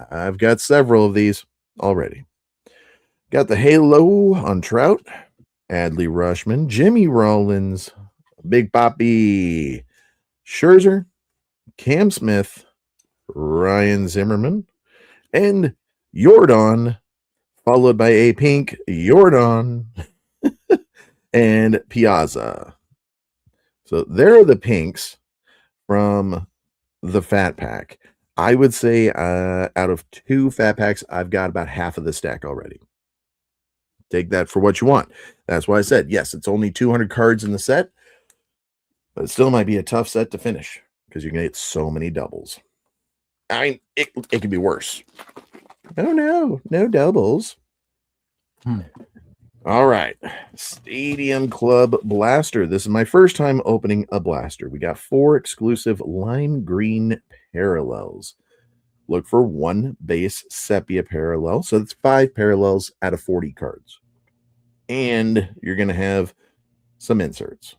I've got several of these already. Got the Halo on Trout, Adley Rushman, Jimmy Rollins, Big Papi, Scherzer, Cam Smith, Ryan Zimmerman, and Jordan, followed by a pink Jordan and Piazza. So there are the pinks from the Fat Pack. I would say out of 2 Fat Packs, I've got about half of the stack already. Take that for what you want. That's why I said, yes, it's only 200 cards in the set, but it still might be a tough set to finish because you're going to get so many doubles. I mean, it could be worse. Oh, no doubles. All right. Stadium Club Blaster. This is my first time opening a blaster. We got 4 exclusive lime green parallels. Look for 1 base sepia parallel. So that's 5 parallels out of 40 cards. And you're going to have some inserts.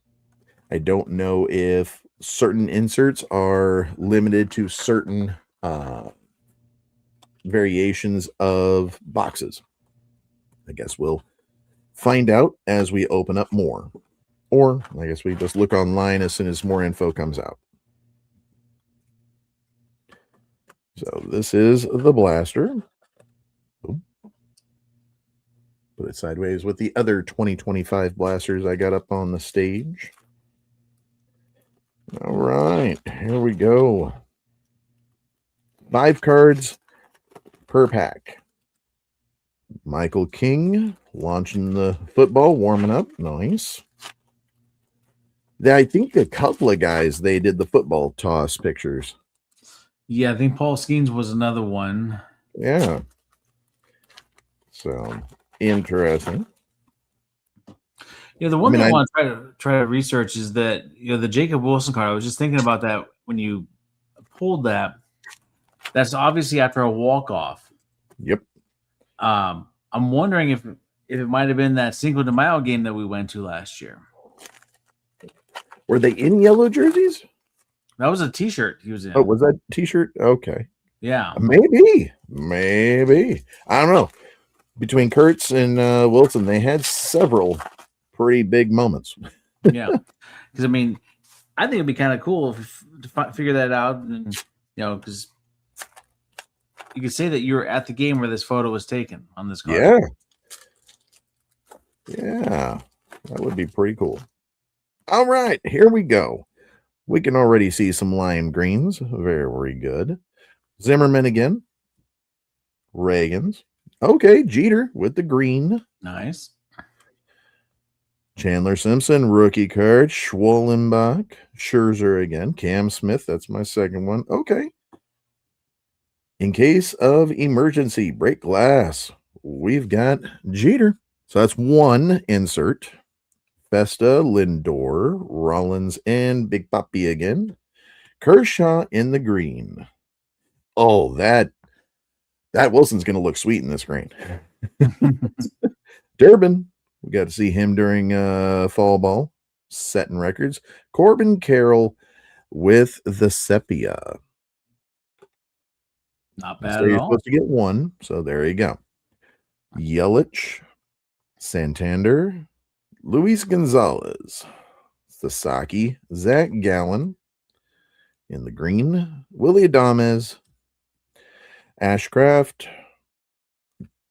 I don't know if certain inserts are limited to certain variations of boxes. I guess we'll find out as we open up more. Or I guess we just look online as soon as more info comes out. So this is the blaster. Put it sideways with the other 2025 blasters I got up on the stage. All right, here we go. 5 cards per pack. Michael King launching the football, warming up. Nice. I think a couple of guys, they did the football toss pictures. Yeah, I think Paul Skeens was another one. Yeah. So interesting. Yeah, the one thing I want to try to research is that the Jacob Wilson card. I was just thinking about that when you pulled that. That's obviously after a walk-off. Yep. I'm wondering if it might have been that Cinco de Mayo game that we went to last year. Were they in yellow jerseys? That was a T-shirt he was in. Oh, was that T-shirt? Okay. Yeah. Maybe. I don't know. Between Kurtz and Wilson, they had several pretty big moments. Yeah. Because, I mean, I think it'd be kind of cool to figure that out. And, because you could say that you were at the game where this photo was taken on this card. Yeah. That would be pretty cool. All right, here we go. We can already see some lime greens. Very good. Zimmerman again. Reagan's. Okay, Jeter with the green. Nice. Chandler Simpson, rookie card. Schwollenbach. Scherzer again. Cam Smith, that's my second one. Okay. In case of emergency, break glass. We've got Jeter. So that's 1 insert. Festa, Lindor, Rollins, and Big Papi again. Kershaw in the green. Oh, that Wilson's going to look sweet in this green. Durbin, we got to see him during fall ball, setting records. Corbin Carroll with the sepia. Not bad So at you're all. supposed to get 1, so there you go. Yelich, Santander, Luis Gonzalez, Sasaki, Zach Gallen in the green, Willie Adames, Ashcraft,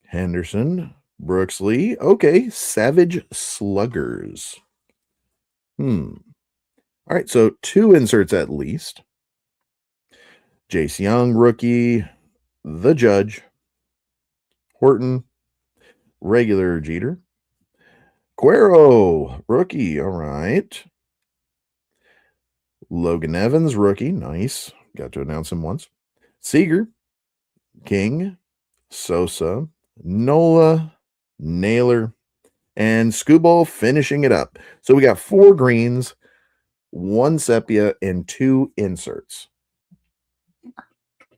Henderson, Brooks Lee. Okay, Savage Sluggers. All right, so 2 inserts at least. Jace Young, rookie, the Judge, Horton, regular Jeter, Cuero, rookie. All right. Logan Evans, rookie. Nice. Got to announce him once. Seager, King, Sosa, Nola, Naylor, and Scuball finishing it up. So we got 4 greens, 1 sepia, and 2 inserts.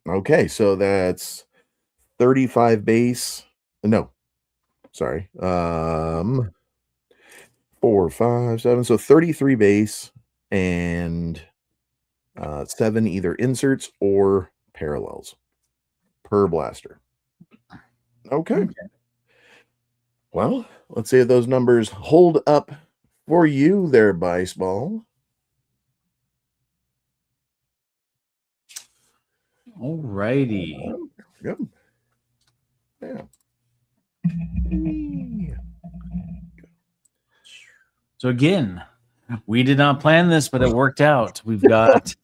Okay, so that's 35 base. No, sorry. 4, 5, 7. So 33 base and 7 either inserts or parallels per blaster. Okay. Well, let's see if those numbers hold up for you there, Bice Ball. All righty. Good. Yeah. So again, we did not plan this, but it worked out. We've got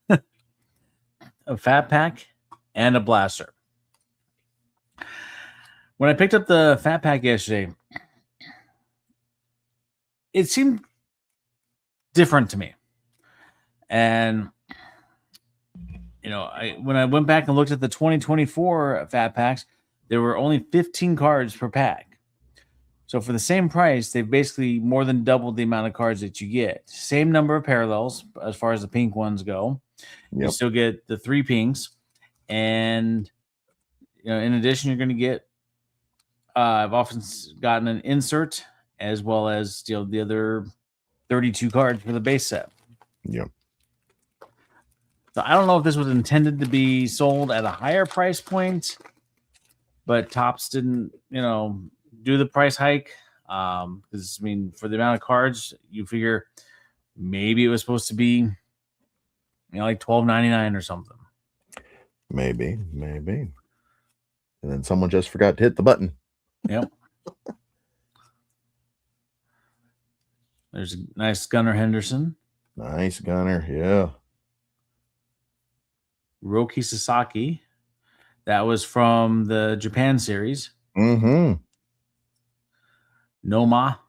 a fat pack and a blaster. When I picked up the fat pack yesterday, it seemed different to me. And when I went back and looked at the 2024 fat packs, there were only 15 cards per pack. So for the same price, they've basically more than doubled the amount of cards that you get. Same number of parallels as far as the pink ones go. Yep. You still get the 3 pinks, and in addition, you're going to get. I've often gotten an insert as well as the other 32 cards for the base set. Yep. So I don't know if this was intended to be sold at a higher price point, but Topps didn't, do the price hike. Because for the amount of cards, you figure maybe it was supposed to be, like $12.99 or something. Maybe. And then someone just forgot to hit the button. Yep. There's a nice Gunnar Henderson. Nice Gunnar, yeah. Roki Sasaki. That was from the Japan series. Mm-hmm. Noma.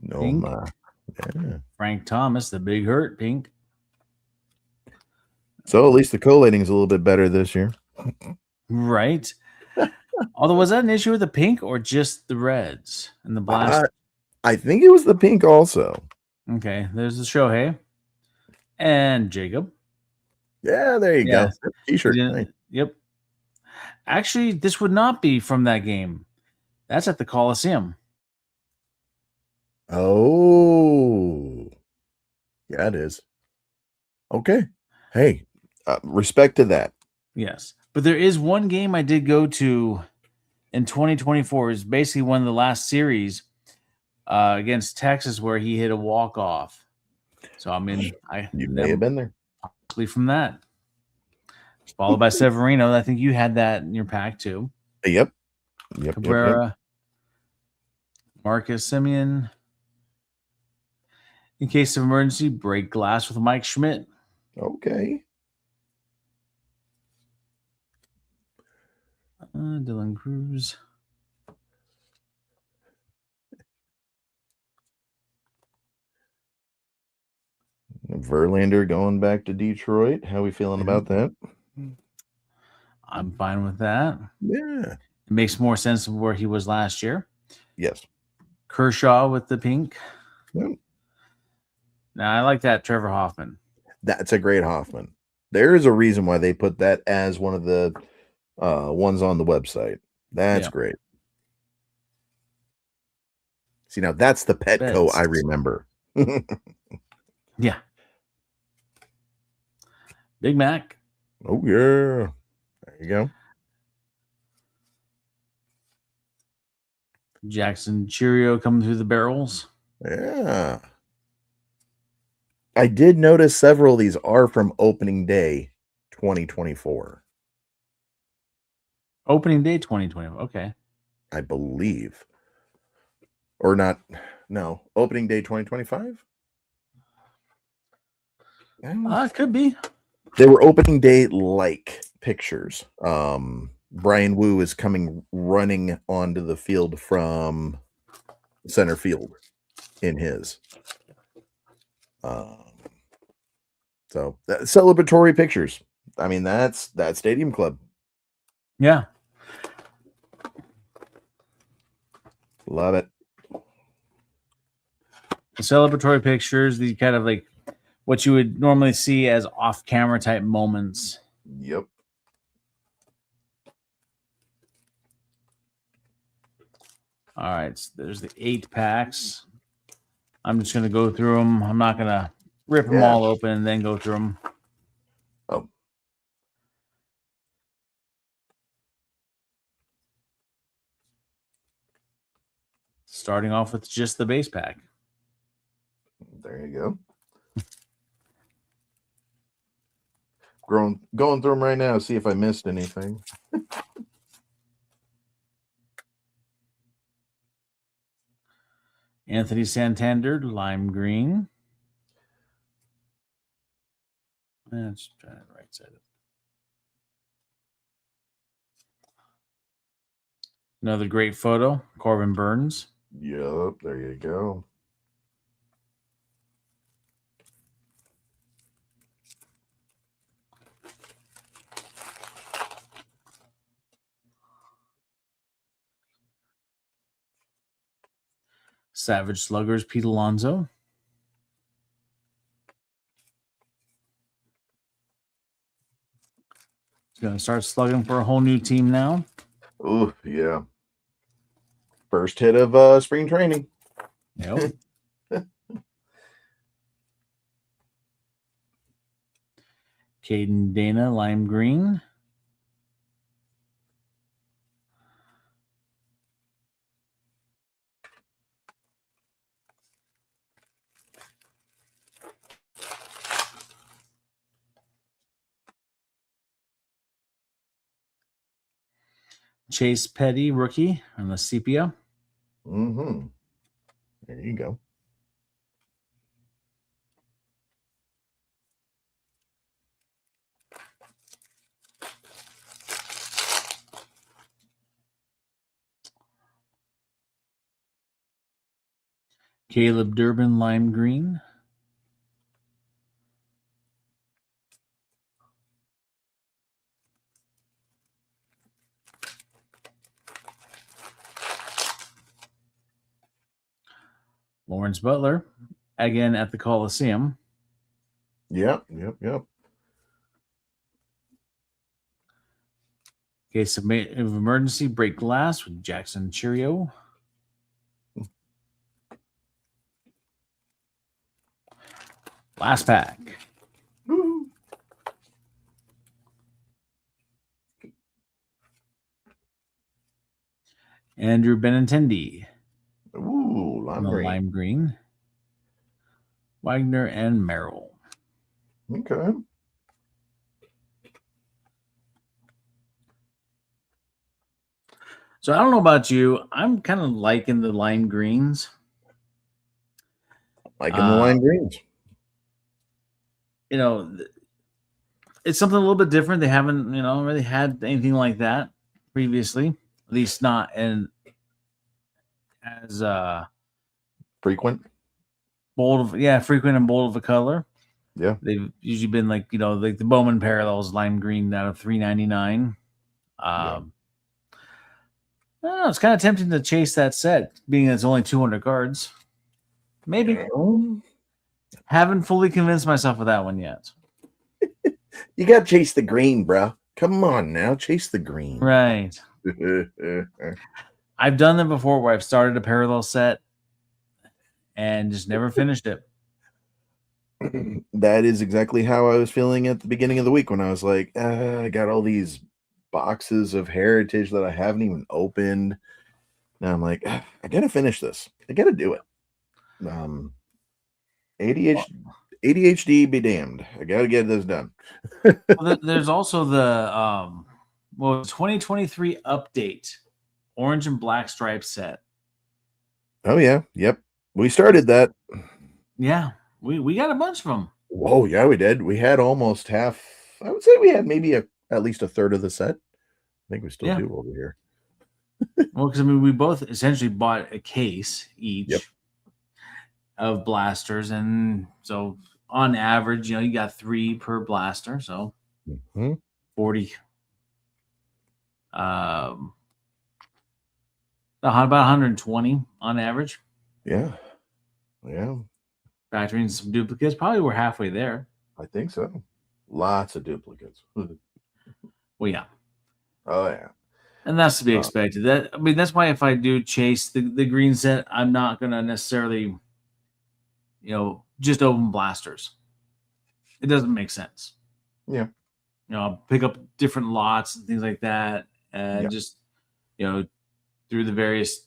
Yeah. Frank Thomas, the Big Hurt pink. So at least the collating is a little bit better this year. Right. Although, was that an issue with the pink or just the reds and the blast? I think it was the pink also. Okay, there's the Shohei and Jacob. Yeah, there you go. T-shirt. Nice. Yep. Actually, this would not be from that game. That's at the Coliseum. Oh. Yeah, it is. Okay. Hey, respect to that. Yes. But there is one game I did go to in 2024. It's basically one of the last series against Texas where he hit a walk-off. So, you may have been there. Possibly from that. Followed by Severino. I think you had that in your pack too. Yep. Cabrera. Marcus Simeon. In case of emergency, break glass with Mike Schmidt. Okay. Dylan Cruz. Verlander going back to Detroit. How are we feeling about that? I'm fine with that. Yeah. It makes more sense of where he was last year. Yes. Kershaw with the pink. Yep. Now, I like that Trevor Hoffman. That's a great Hoffman. There is a reason why they put that as one of the ones on the website. That's great. See, now that's the Petco I remember. Yeah. Big Mac. Oh, yeah. There you go. Jackson Cheerio coming through the barrels. Yeah. I did notice several of these are from opening day 2024. Opening day 2024. Okay. I believe. Or not. No. Opening day 2025? It could be. They were opening day like pictures. Brian Wu is coming running onto the field from center field in his. So celebratory pictures. I mean, that's Stadium Club. Yeah. Love it. The celebratory pictures, the kind of like what you would normally see as off-camera type moments. Yep. All right, so there's the 8 packs. I'm just going to go through them. I'm not going to rip them all open and then go through them. Oh. Starting off with just the base pack. There you go. Going through them right now, see if I missed anything. Anthony Santander, lime green. Let's try the right side. Another great photo, Corbin Burns. Yep, there you go. Savage Sluggers, Pete Alonso. He's going to start slugging for a whole new team now. Oh, yeah. First hit of spring training. Yep. Caden Dana, lime green. Chase Petty, rookie on the sepia. Mm-hmm. There you go. Caleb Durbin, lime green. Lawrence Butler, again at the Coliseum. Yep. Case of emergency, break glass with Jackson Cheerio. Last pack. Woo. Andrew Benintendi. Ooh, lime green. Wagner and Merrill. Okay. So I don't know about you. I'm kind of liking the lime greens. Liking the lime greens. You know, it's something a little bit different. They haven't, really had anything like that previously. At least not in as frequent. Frequent and bold of a color. Yeah. They've usually been like the Bowman Parallels lime green out of $3.99. I don't know, it's kind of tempting to chase that set, being it's only 200 cards. Maybe. Haven't fully convinced myself of that one yet. You got to chase the green, bro. Come on now, chase the green. Right. I've done that before where I've started a parallel set and just never finished it. That is exactly how I was feeling at the beginning of the week when I was like, I got all these boxes of Heritage that I haven't even opened. Now I'm like, I gotta finish this. I gotta do it. ADHD be damned. I gotta get this done. Well, there's also the 2023 update orange and black stripe set. Oh yeah, yep. We started that. Yeah, we got a bunch of them. Whoa, yeah, we did. We had almost half. I would say we had maybe at least a third of the set. I think we still do over here. Well, because I mean, we both essentially bought a case Yep. each of blasters, and so on average, you got 3 per blaster, so Mhm. 40. About 120 on average. Yeah. Yeah. Factoring some duplicates, probably we're halfway there. I think so. Lots of duplicates. Well, yeah, Oh yeah. and that's to be Uh, expected. That's why if I do chase the green set, I'm not gonna necessarily just open blasters. It doesn't make sense. yeah. I'll pick up different lots and things like that, and Yeah. just you know through the various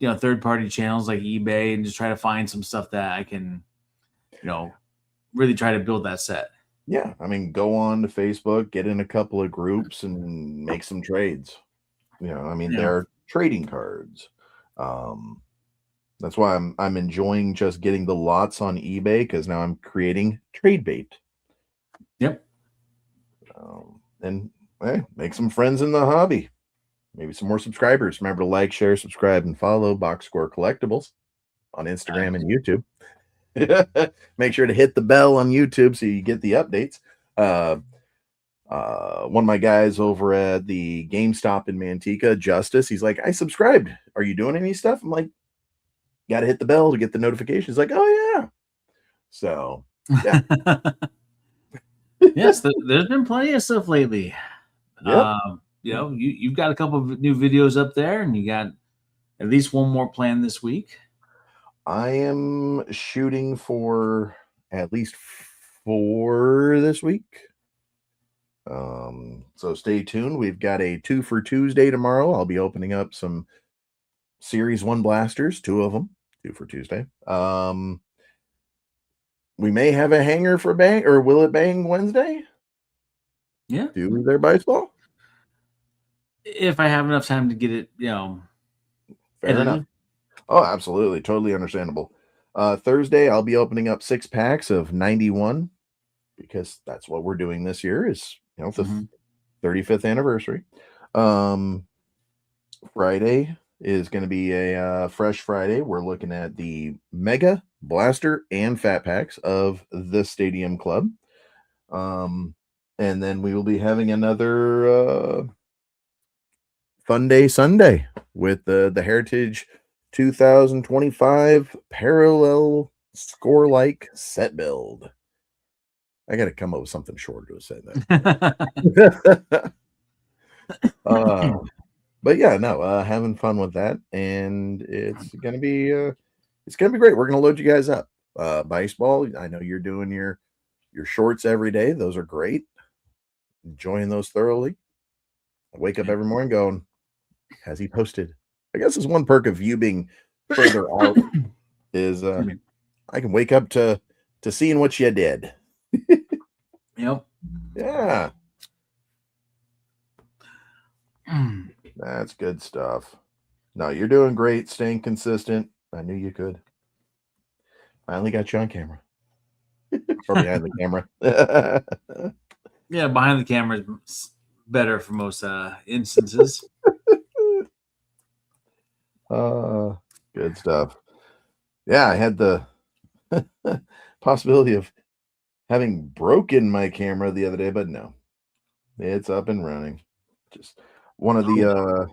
third party channels like eBay, and just try to find some stuff that I can really try to build that set. Yeah. I mean, go on to Facebook, get in a couple of groups, and make some trades. I mean, Yeah. they're trading cards. Um, that's why I'm enjoying just getting the lots on eBay because now I'm creating trade bait. Yep. And hey, make some friends in the hobby. Maybe some more subscribers. Remember to like, share, subscribe, and follow Box Score Collectibles on Instagram and YouTube. Make sure to hit the bell on YouTube so you get the updates. One of my guys over at the GameStop in Manteca, Justice, he's like, I subscribed. Are you doing any stuff? I'm like, got to hit the bell to get the notifications. He's like, oh, yeah. So, yeah. Yes, there's been plenty of stuff lately. Yep. You've got a couple of new videos up there, and you got at least one more planned this week. I am shooting for at least 4 this week. So stay tuned. We've got a 2 for Tuesday tomorrow. I'll be opening up some Series 1 blasters, 2 of them, 2 for Tuesday. We may have a hanger for bang, or will it bang Wednesday? Yeah, Do their bice ball? if I have enough time to get it, Fair enough. edited. Oh, absolutely. Totally understandable. Thursday, I'll be opening up 6 packs of 91 because that's what we're doing this year is, the Mm-hmm. 35th anniversary. Friday is going to be a fresh Friday. We're looking at the Mega Blaster and Fat Packs of the Stadium Club. And then we will be having another Fun Day Sunday with the Heritage 2025 Parallel Score Like Set Build. I got to come up with something shorter to say that. But yeah, no, having fun with that, and it's gonna be great. We're gonna load you guys up. Bice Ball, I know you're doing your shorts every day. Those are great. Enjoying those thoroughly. I wake up every morning going, has he posted? I guess is one perk of you being further out is I can wake up to seeing what you did. Yep. Yeah. That's good stuff. No, you're doing great, staying consistent. I knew you could. Finally got you on camera. Or behind the camera. Yeah, behind the camera is better for most instances. Good stuff. Yeah, I had the possibility of having broken my camera the other day, but no, it's up and running. Just one of the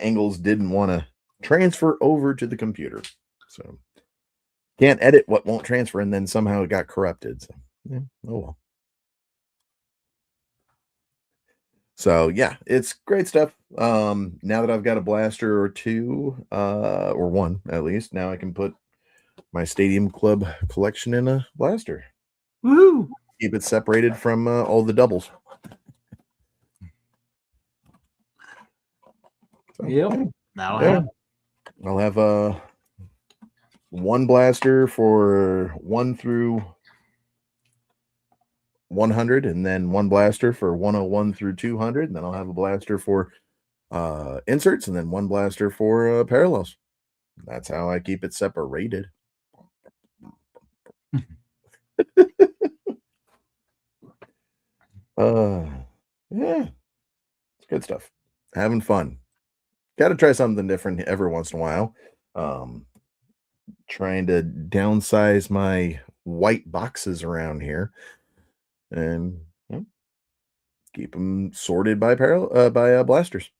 angles didn't want to transfer over to the computer, so can't edit what won't transfer, and then somehow it got corrupted. So yeah, oh well. So yeah, it's great stuff. Now that I've got a blaster or 2, or 1 at least, now I can put my Stadium Club collection in a blaster. Woohoo! Keep it separated from all the doubles. So, Yep. That'll yeah. happen. I'll have 1 blaster for 1 through 100, and then 1 blaster for 101 through 200, and then I'll have a blaster for inserts, and then 1 blaster for parallels. That's how I keep it separated. Yeah, it's good stuff. Having fun. got to try something different every once in a while. Trying to downsize my white boxes around here and keep them sorted by blasters.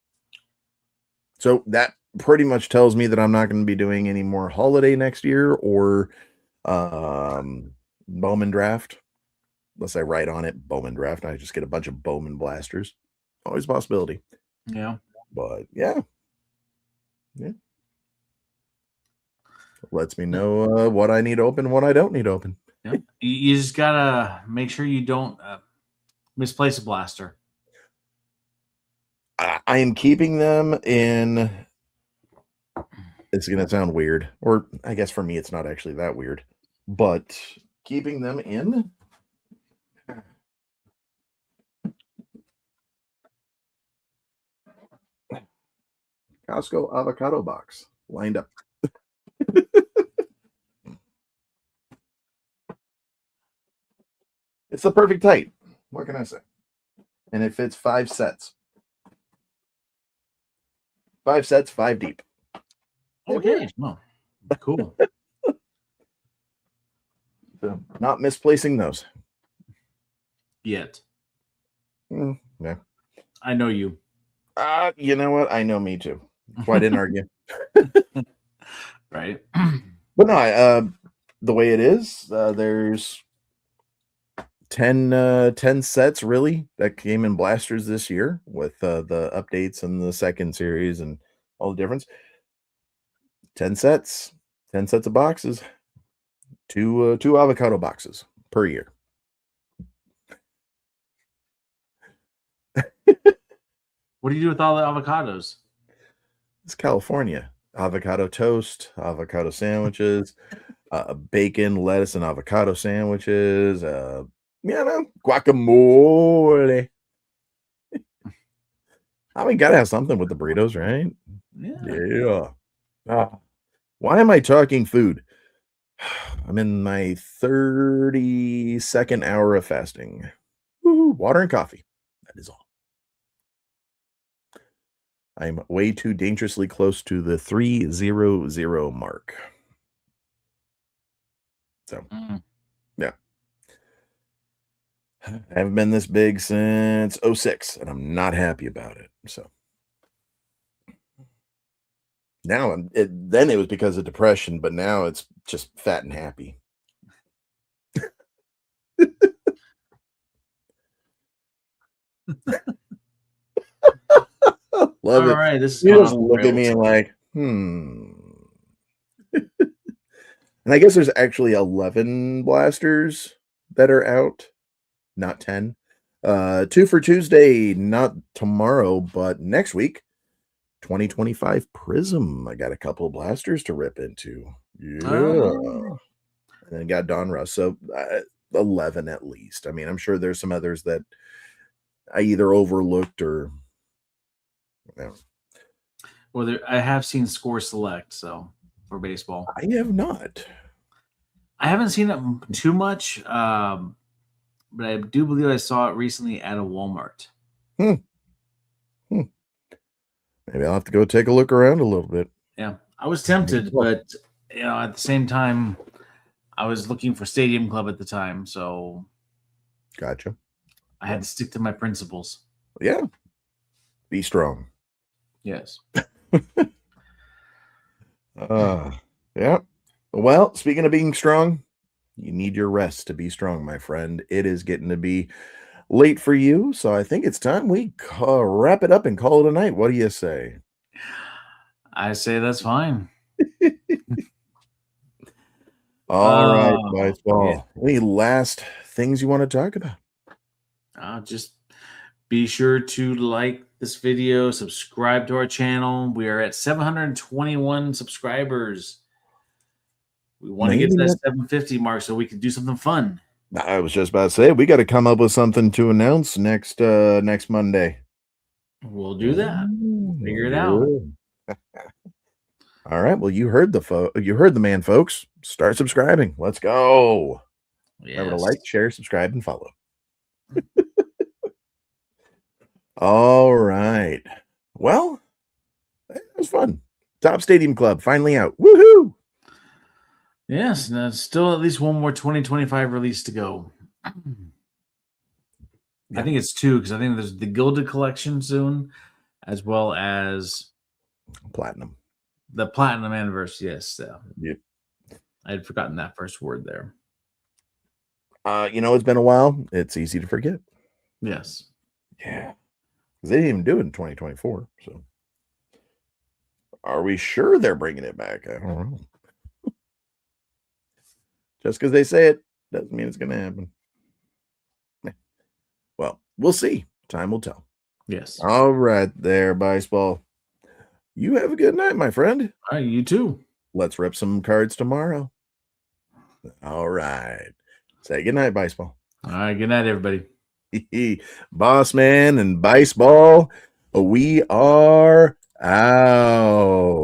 So that pretty much tells me that I'm not going to be doing any more holiday next year or Bowman draft. Unless I write on it Bowman draft, I just get a bunch of Bowman blasters. Always a possibility. Yeah. But yeah. Lets me know what I need open, what I don't need open. Yeah. You just gotta make sure you don't misplace a blaster. I am keeping them in. It's going to sound weird, or I guess for me, it's not actually that weird, but keeping them in Costco avocado box lined up. It's the perfect height. What can I say? And it fits 5 sets. 5 sets, 5 deep. Okay. Oh, cool. So not misplacing those. Yet. Yeah. I know you. You know what? I know me too. That's why I didn't argue. Right. But no, the way it is, there's 10 sets really that came in blasters this year with the updates and the second series and all the difference. 10 sets of boxes, two avocado boxes per year. What do you do with all the avocados? It's California. Avocado toast, avocado sandwiches, bacon, lettuce, and avocado sandwiches, guacamole. I mean, gotta have something with the burritos, right? Yeah. Why am I talking food? I'm in my 32nd hour of fasting. Woo-hoo, water and coffee. That is all. I'm way too dangerously close to the 300 mark. So, yeah. I haven't been this big since 06, and I'm not happy about it. So now then it was because of depression, but now it's just fat and happy. Love it. Right, this is You just look at me and like, And I guess there's actually 11 blasters that are out, not 10. 2 for Tuesday, not tomorrow, but next week. 2025 Prism. I got a couple of blasters to rip into. Yeah. And then got Donruss. So 11 at least. I mean, I'm sure there's some others that I either overlooked or. Well, I have seen Score Select, so for baseball. I have not. I haven't seen it too much, but I do believe I saw it recently at a Walmart. Maybe I'll have to go take a look around a little bit. Yeah, I was tempted, but at the same time, I was looking for Stadium Club at the time, so Gotcha. I had to stick to my principles. Yeah. Be strong. Yes. Yeah. Well, speaking of being strong, you need your rest to be strong, my friend. It is getting to be late for you, so I think it's time we wrap it up and call it a night. What do you say? I say that's fine. All right, Bice Ball. Yeah. Any last things you want to talk about? Just be sure to like this video, subscribe to our channel. We are at 721 subscribers. We want to get to that 750 mark so we can do something fun. I was just about to say we got to come up with something to announce next Monday. We'll do that. We'll figure it out. All right. Well, you heard the man, folks. Start subscribing. Let's go. Yes. Remember to like, share, subscribe, and follow. All right. Well, It was fun. Top Stadium Club finally out. Woohoo! Yes, and there's still at least one more 2025 release to go. I think it's 2 because I think there's the Gilded Collection soon, as well as Platinum. the Platinum Anniversary. Yes, Yep. I had forgotten that first word there. It's been a while. It's easy to forget. Yes. Yeah. Because they didn't even do it in 2024. So are we sure they're bringing it back? I don't know. Just because they say it doesn't mean it's going to happen. Well, we'll see. Time will tell. Yes. All right there, Bice Ball. You have a good night, my friend. All right, you too. Let's rip some cards tomorrow. All right. Say good night, Bice Ball. All right, good night, everybody. Bossman and Bice Ball, we are out.